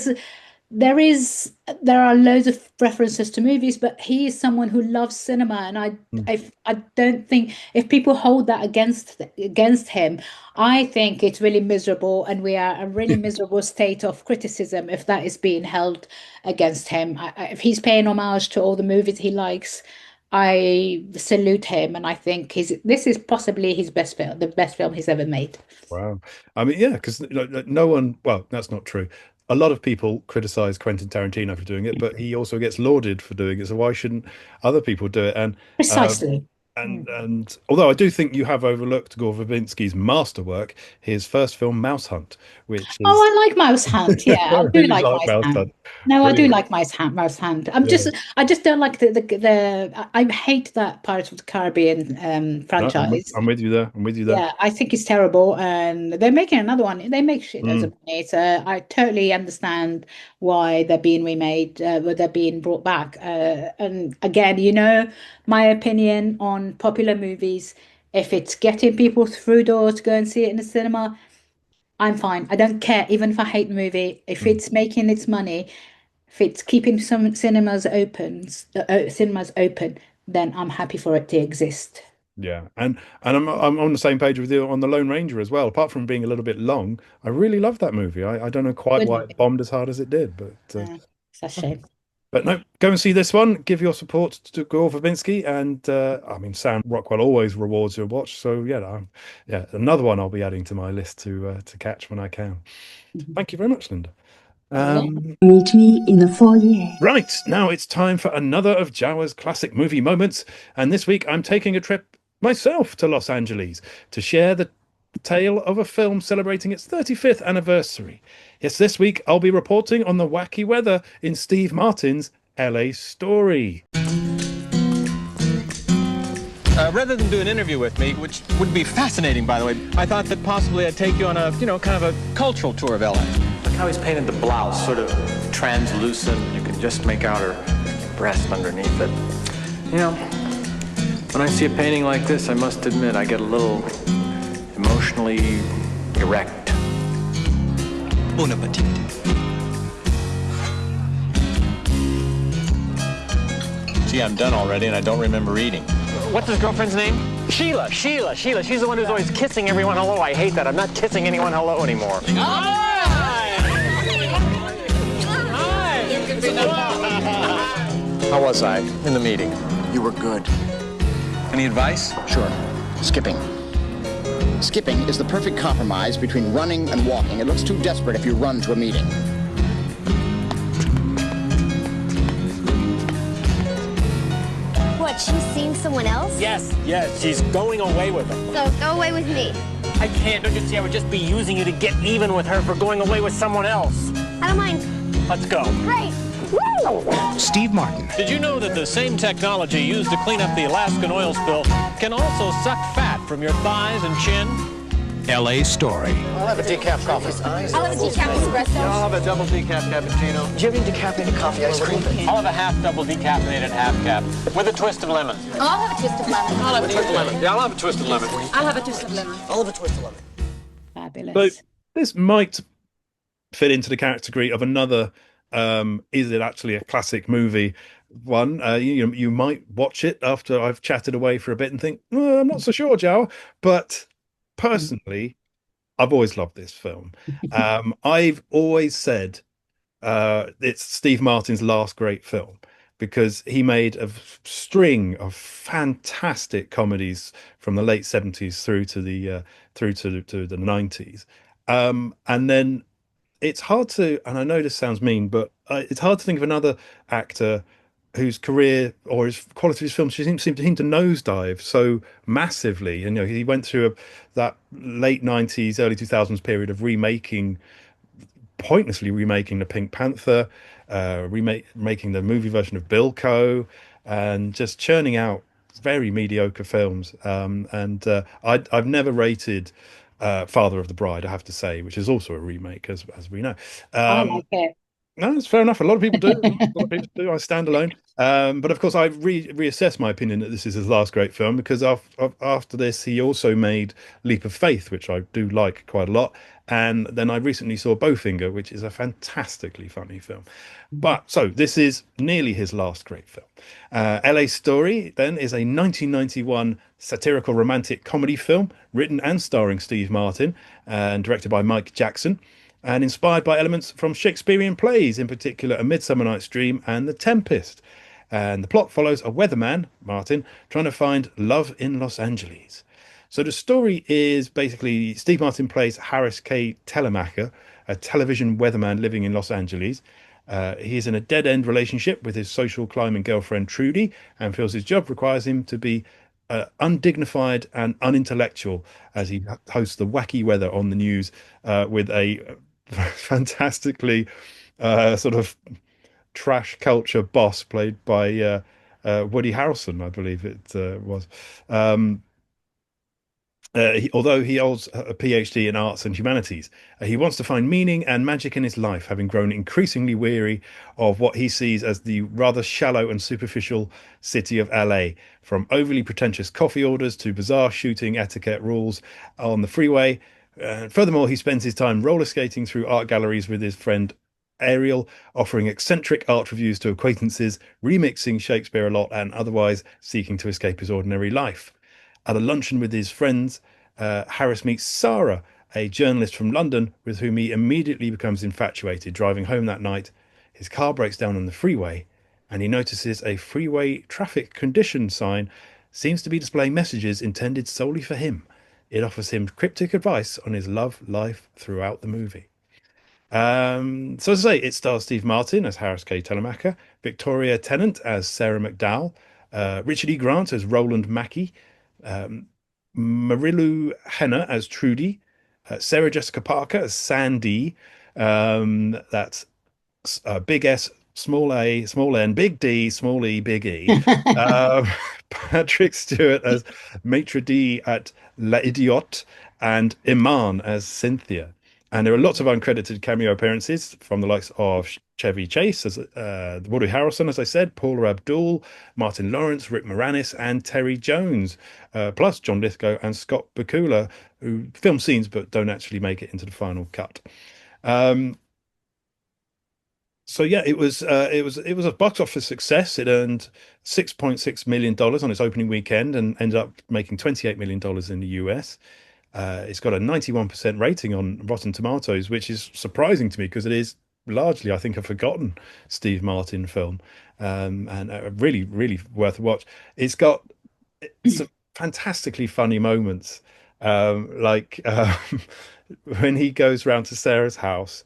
are loads of references to movies, but he is someone who loves cinema, and mm. I don't think if people hold that against him, I think it's really miserable, and we are a really miserable state of criticism if that is being held against him. If he's paying homage to all the movies he likes, I salute him, and I think this is possibly his best film, the best film he's ever made. Wow. I mean, yeah, because no one, well, that's not true. A lot of people criticize Quentin Tarantino for doing it, but he also gets lauded for doing it. So why shouldn't other people do it? And Precisely. And although I do think you have overlooked Gore Verbinski's masterwork, his first film, Mouse Hunt, which Oh, is I like Mouse Hunt. Yeah, I I do really like like Mouse Mouse Hunt. Hunt. No, I do Brilliant. like Mouse Hunt. Yeah. I just don't like I hate that Pirates of the Caribbean No, franchise. I'm with you there. I'm with you there. Yeah, I think it's terrible, and they're making another one. They make shit loads Mm, of money, so I totally understand why they're being remade, why they're being brought back. And again, my opinion on popular movies. If it's getting people through doors to go and see it in the cinema, I'm fine. I don't care, even if I hate the movie. If mm. it's making its money, if it's keeping some cinemas open, then I'm happy for it to exist. Yeah, and I'm on the same page with you on The Lone Ranger as well. Apart from being a little bit long, I really love that movie. I don't know quite Good why it movie. bombed as hard as it did, It's a shame. but no, go and see this one. Give your support to Gore Verbinski, and I mean Sam Rockwell always rewards your watch. So yeah, yeah, another one I'll be adding to my list to catch when I can. Thank you very much, Linda. Meet me in the foyer. Right, now it's time for another of Jawa's classic movie moments, and this week I'm taking a trip myself to Los Angeles to share the tale of a film celebrating its 35th anniversary. Yes, this week I'll be reporting on the wacky weather in Steve Martin's LA Story. Rather than do an interview with me, which would be fascinating, by the way, I thought that possibly I'd take you on a, kind of a cultural tour of LA. Look how he's painted the blouse, sort of translucent. You can just make out her breast underneath it. When I see a painting like this, I must admit I get a little emotionally erect. Bon appetit. Gee, I'm done already and I don't remember eating. What's his girlfriend's name? Sheila. She's the one who's always kissing everyone hello. I hate that. I'm not kissing anyone hello anymore. How was I in the meeting? You were good. Any advice? Sure. Skipping. Skipping is the perfect compromise between running and walking. It looks too desperate if you run to a meeting. What, she's seeing someone else? Yes, she's going away with him. So go away with me. I can't. Don't you see? I would just be using you to get even with her for going away with someone else. I don't mind. Let's go. Great. Woo! Steve Martin. Did you know that the same technology used to clean up the Alaskan oil spill can also suck fat from your thighs and chin? LA Story. I'll have a decaf coffee. I'll have a decaf espresso. I'll have a double decaf cappuccino. Do you have any decaffeinated coffee ice cream? I'll have a half double decaffeinated half cap with a twist of lemon. I'll have a twist of lemon. I'll have a twist of lemon. Yeah, I'll have a twist of lemon. I'll have a twist of lemon. I'll have a twist of lemon. Fabulous. So this might fit into the category of another is it actually a classic movie one. You might watch it after I've chatted away for a bit and think, I'm not so sure, Joe. But personally, I've always loved this film. I've always said it's Steve Martin's last great film because he made a string of fantastic comedies from the late 70s through to the 90s. And then it's hard to, and I know this sounds mean, but it's hard to think of another actor whose career or his quality of his films seem to nosedive so massively. And he went through that late 90s, early 2000s period of pointlessly remaking the Pink Panther, making the movie version of Bilko, and just churning out very mediocre films. I've never rated Father of the Bride, I have to say, which is also a remake, as we know. I like it. No, it's fair enough. A lot of people do. A lot of people do. I stand alone. But of course, I reassessed my opinion that this is his last great film because after this, he also made Leap of Faith, which I do like quite a lot. And then I recently saw Bowfinger, which is a fantastically funny film. But so this is nearly his last great film. LA Story then is a 1991 satirical romantic comedy film written and starring Steve Martin and directed by Mike Jackson, and inspired by elements from Shakespearean plays, in particular A Midsummer Night's Dream and The Tempest. And the plot follows a weatherman, Martin, trying to find love in Los Angeles. So the story is basically Steve Martin plays Harris K. Telemacher, a television weatherman living in Los Angeles. He is in a dead-end relationship with his social climbing girlfriend Trudy and feels his job requires him to be undignified and unintellectual as he hosts the wacky weather on the news with a fantastically sort of trash culture boss played by Woody Harrelson, I believe it was. Um, Although he holds a PhD in arts and humanities, he wants to find meaning and magic in his life, having grown increasingly weary of what he sees as the rather shallow and superficial city of LA, from overly pretentious coffee orders to bizarre shooting etiquette rules on the freeway. Furthermore, he spends his time roller skating through art galleries with his friend Ariel, offering eccentric art reviews to acquaintances, remixing Shakespeare a lot, and otherwise seeking to escape his ordinary life. At a luncheon with his friends, Harris meets Sarah, a journalist from London with whom he immediately becomes infatuated. Driving home that night, his car breaks down on the freeway and he notices a freeway traffic condition sign seems to be displaying messages intended solely for him. It offers him cryptic advice on his love life throughout the movie. So as I say, it stars Steve Martin as Harris K. Telemacher, Victoria Tennant as Sarah McDowell, Richard E. Grant as Roland Mackey, Marilu Henner as Trudy, Sarah Jessica Parker as Sandy. That's big S, small a, small n, big D, small e, big E. Patrick Stewart as Maitre D at La Idiote, and Iman as Cynthia. And there are lots of uncredited cameo appearances from the likes of Chevy Chase as Woody Harrelson, as I said, Paula Abdul, Martin Lawrence, Rick Moranis, and Terry Jones, plus John Lithgow and Scott Bakula, who film scenes but don't actually make it into the final cut. So yeah, it was a box office success. It earned $6.6 million on its opening weekend and ended up making $28 million in the US. It's got a 91% rating on Rotten Tomatoes, which is surprising to me because it is largely, I think, a forgotten Steve Martin film, and really, really worth a watch. It's got some fantastically funny moments, like when he goes round to Sarah's house,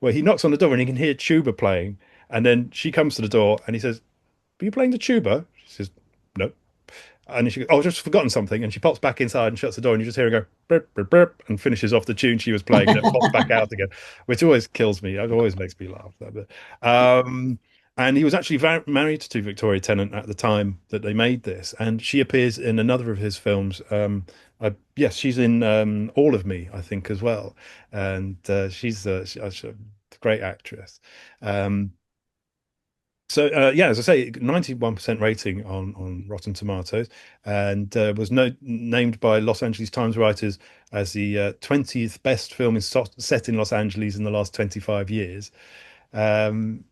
well, he knocks on the door and he can hear tuba playing, and then she comes to the door and he says, "Are you playing the tuba?" She says, "No." And she goes, "Oh, I've just forgotten something." And she pops back inside and shuts the door, and you just hear her go burp, burp, burp, and finishes off the tune she was playing, and then pops back out again, which always kills me. It always makes me laugh. And he was actually married to Victoria Tennant at the time that they made this, and she appears in another of his films. Yes, she's in All of Me, I think, as well, and she's a great actress. So yeah, as I say, 91% rating on Rotten Tomatoes, and was named by Los Angeles Times writers as the 20th best film set in Los Angeles in the last 25 years. And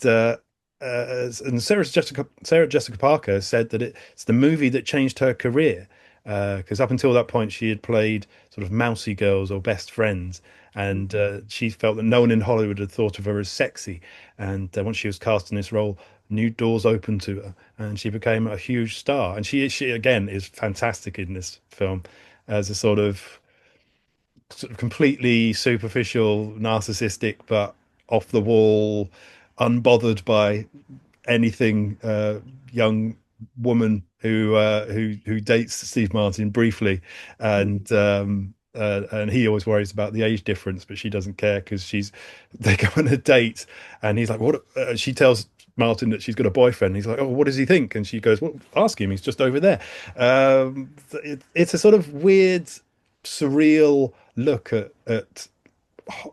Sarah Jessica Parker said that it's the movie that changed her career, because up until that point she had played sort of mousy girls or best friends, and she felt that no one in Hollywood had thought of her as sexy. And once she was cast in this role, new doors opened to her, and she became a huge star. And she again is fantastic in this film as a sort of completely superficial, narcissistic, but off the wall, unbothered by anything, young woman who dates Steve Martin briefly, and he always worries about the age difference, but she doesn't care because they go on a date, and he's like, "What?" She tells Martin that she's got a boyfriend. He's like, "Oh, what does he think?" And she goes, "Well, ask him. He's just over there." It's a sort of weird, surreal look at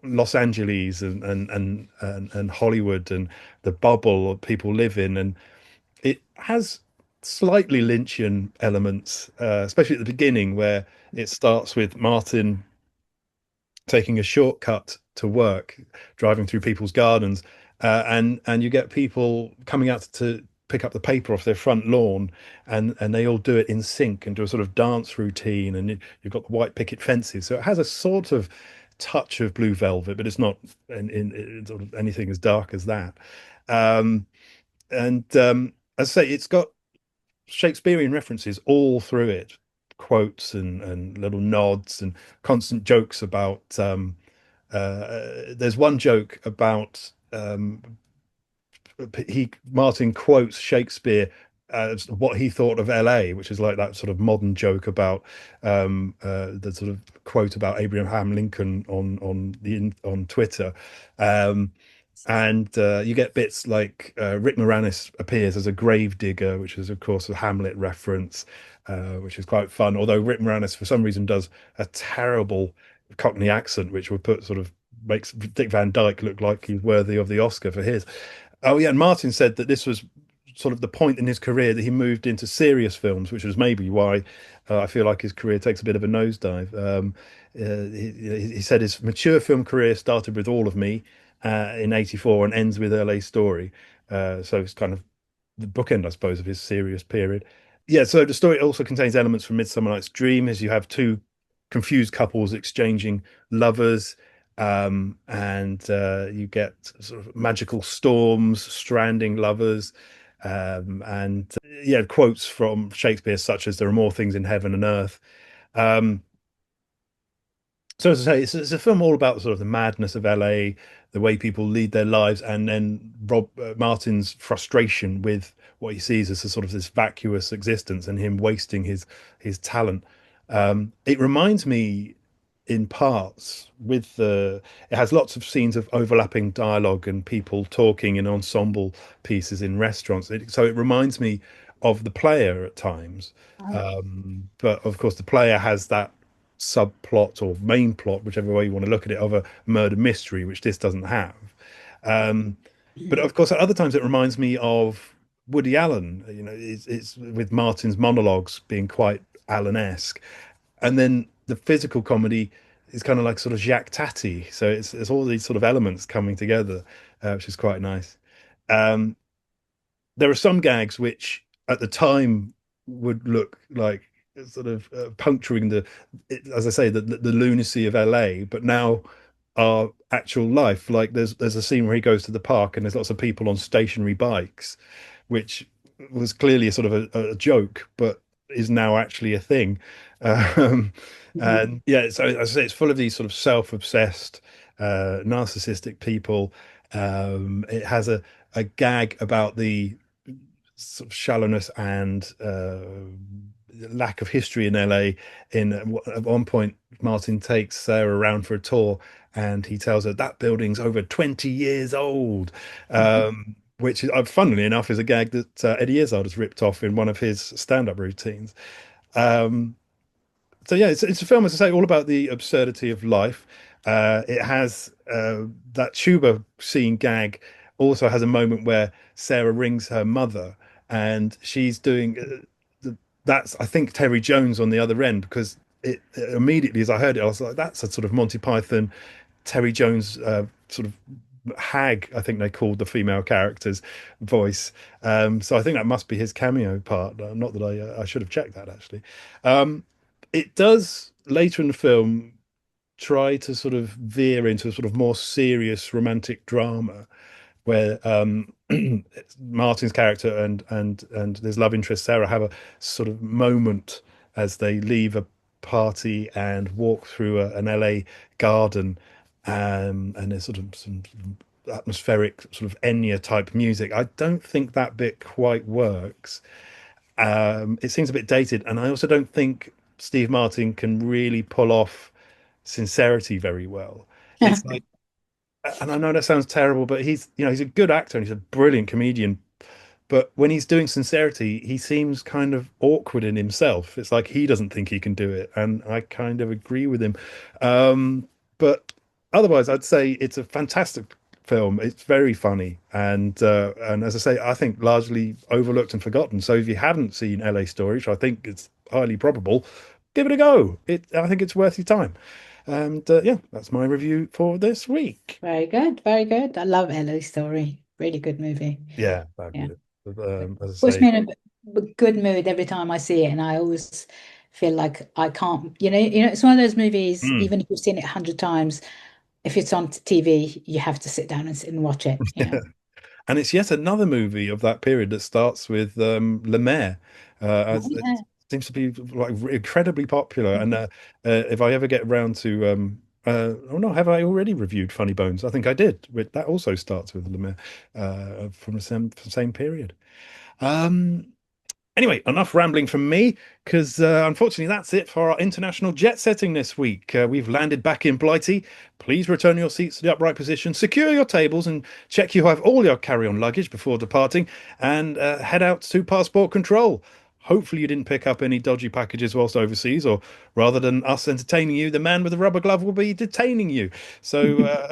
Los Angeles and Hollywood and the bubble people live in, and it has slightly Lynchian elements, especially at the beginning where it starts with Martin taking a shortcut to work, driving through people's gardens, and you get people coming out to pick up the paper off their front lawn, and they all do it in sync and do a sort of dance routine, and you've got the white picket fences, so it has a sort of touch of Blue Velvet, but it's not in sort of anything as dark as that. As I say, it's got Shakespearean references all through it, quotes and little nods and constant jokes about there's one joke about Martin quotes Shakespeare what he thought of LA, which is like that sort of modern joke about the sort of quote about Abraham Lincoln on Twitter. Um, and you get bits like Rick Moranis appears as a grave digger, which is of course a Hamlet reference, which is quite fun. Although Rick Moranis for some reason does a terrible Cockney accent, which would put sort of makes Dick Van Dyke look like he's worthy of the Oscar for his. Oh yeah, and Martin said that this was sort of the point in his career that he moved into serious films, which was maybe why I feel like his career takes a bit of a nosedive. He said his mature film career started with All of Me in '84 and ends with LA Story. So it's kind of the bookend, I suppose, of his serious period. Yeah, so the story also contains elements from Midsummer Night's Dream, as you have two confused couples exchanging lovers, and you get sort of magical storms, stranding lovers, and yeah, quotes from Shakespeare such as "There are more things in heaven and earth." Um, so as I say, it's a film all about sort of the madness of LA, the way people lead their lives, and then Rob Martin's frustration with what he sees as a sort of this vacuous existence and him wasting his talent. It reminds me in parts with the it has lots of scenes of overlapping dialogue and people talking in ensemble pieces in restaurants. So it reminds me of The Player at times. But of course, The Player has that subplot or main plot, whichever way you want to look at it, of a murder mystery, which this doesn't have. Um, but of course, at other times it reminds me of Woody Allen. You know, it's with Martin's monologues being quite Allen-esque, and then the physical comedy is kind of like sort of Jacques Tati. So it's all these sort of elements coming together, which is quite nice. Um, there are some gags which at the time would look like sort of puncturing as I say, the lunacy of LA, but now are actual life. Like there's a scene where he goes to the park and there's lots of people on stationary bikes, which was clearly a sort of a joke, but is now actually a thing. And yeah, so as I say, it's full of these sort of self-obsessed, narcissistic people. It has a gag about the sort of shallowness and lack of history in LA. At one point, Martin takes Sarah around for a tour, and he tells her that building's over 20 years old. Which is, funnily enough, is a gag that Eddie Izzard has ripped off in one of his stand-up routines. Um, so yeah, it's a film, as I say, all about the absurdity of life. It has that tuba scene gag. Also has a moment where Sarah rings her mother, and she's doing that's I think Terry Jones on the other end, because it immediately as I heard it, I was like, that's a sort of Monty Python, Terry Jones sort of hag, I think they called the female character's voice. So I think that must be his cameo part. Not that I should have checked that actually. It does later in the film try to sort of veer into a sort of more serious romantic drama where Martin's character and his love interest Sarah have a sort of moment as they leave a party and walk through an LA garden, and there's sort of some atmospheric sort of Enya type music. I don't think that bit quite works. It seems a bit dated, and I also don't think Steve Martin can really pull off sincerity very well. It's like, and I know that sounds terrible, but he's a good actor and he's a brilliant comedian. But when he's doing sincerity, he seems kind of awkward in himself. It's like he doesn't think he can do it, and I kind of agree with him. But otherwise, I'd say it's a fantastic film. It's very funny, and as I say, I think largely overlooked and forgotten. So if you haven't seen LA Story, which I think it's highly probable, give it a go. I think it's worth your time. And yeah, that's my review for this week. Very good, very good. I love LA Story. Really good movie. Yeah, Yeah. as I Puts say, me in a good mood every time I see it, and I always feel like I can't, it's one of those movies, even if you've seen it 100 times, if it's on TV, you have to sit down and sit and watch it. and it's yet another movie of that period that starts with Le Maire. It seems to be like incredibly popular. And if I ever get around to oh no, have I already reviewed Funny Bones? I think I did. That also starts with Le Maire from the same period. Anyway, enough rambling from me, because unfortunately that's it for our international jet setting this week. We've landed back in Blighty. Please return your seats to the upright position, secure your tables, and check you have all your carry-on luggage before departing, and head out to passport control. Hopefully you didn't pick up any dodgy packages whilst overseas, or rather than us entertaining you, the man with the rubber glove will be detaining you. So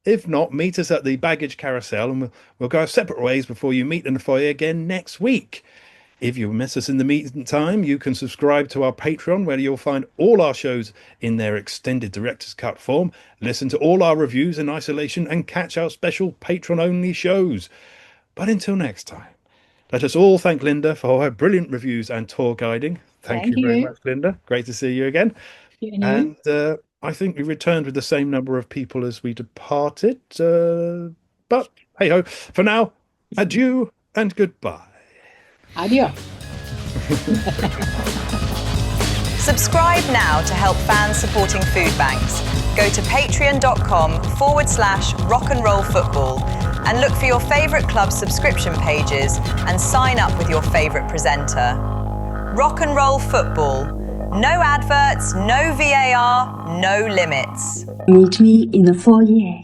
if not, meet us at the baggage carousel, and we'll go our separate ways before you meet in the foyer again next week. If you miss us in the meantime, you can subscribe to our Patreon, where you'll find all our shows in their extended director's cut form, listen to all our reviews in isolation, and catch our special Patreon-only shows. But until next time, let us all thank Linda for her brilliant reviews and tour guiding. Thank you very much, Linda. Great to see you again. And I think we returned with the same number of people as we departed. But hey-ho, for now, adieu and goodbye. Adios. Subscribe now to help fans supporting food banks. Go to patreon.com/rockandrollfootball and look for your favourite club subscription pages and sign up with your favourite presenter. Rock and Roll Football. No adverts, no VAR, no limits. Meet me in the foyer.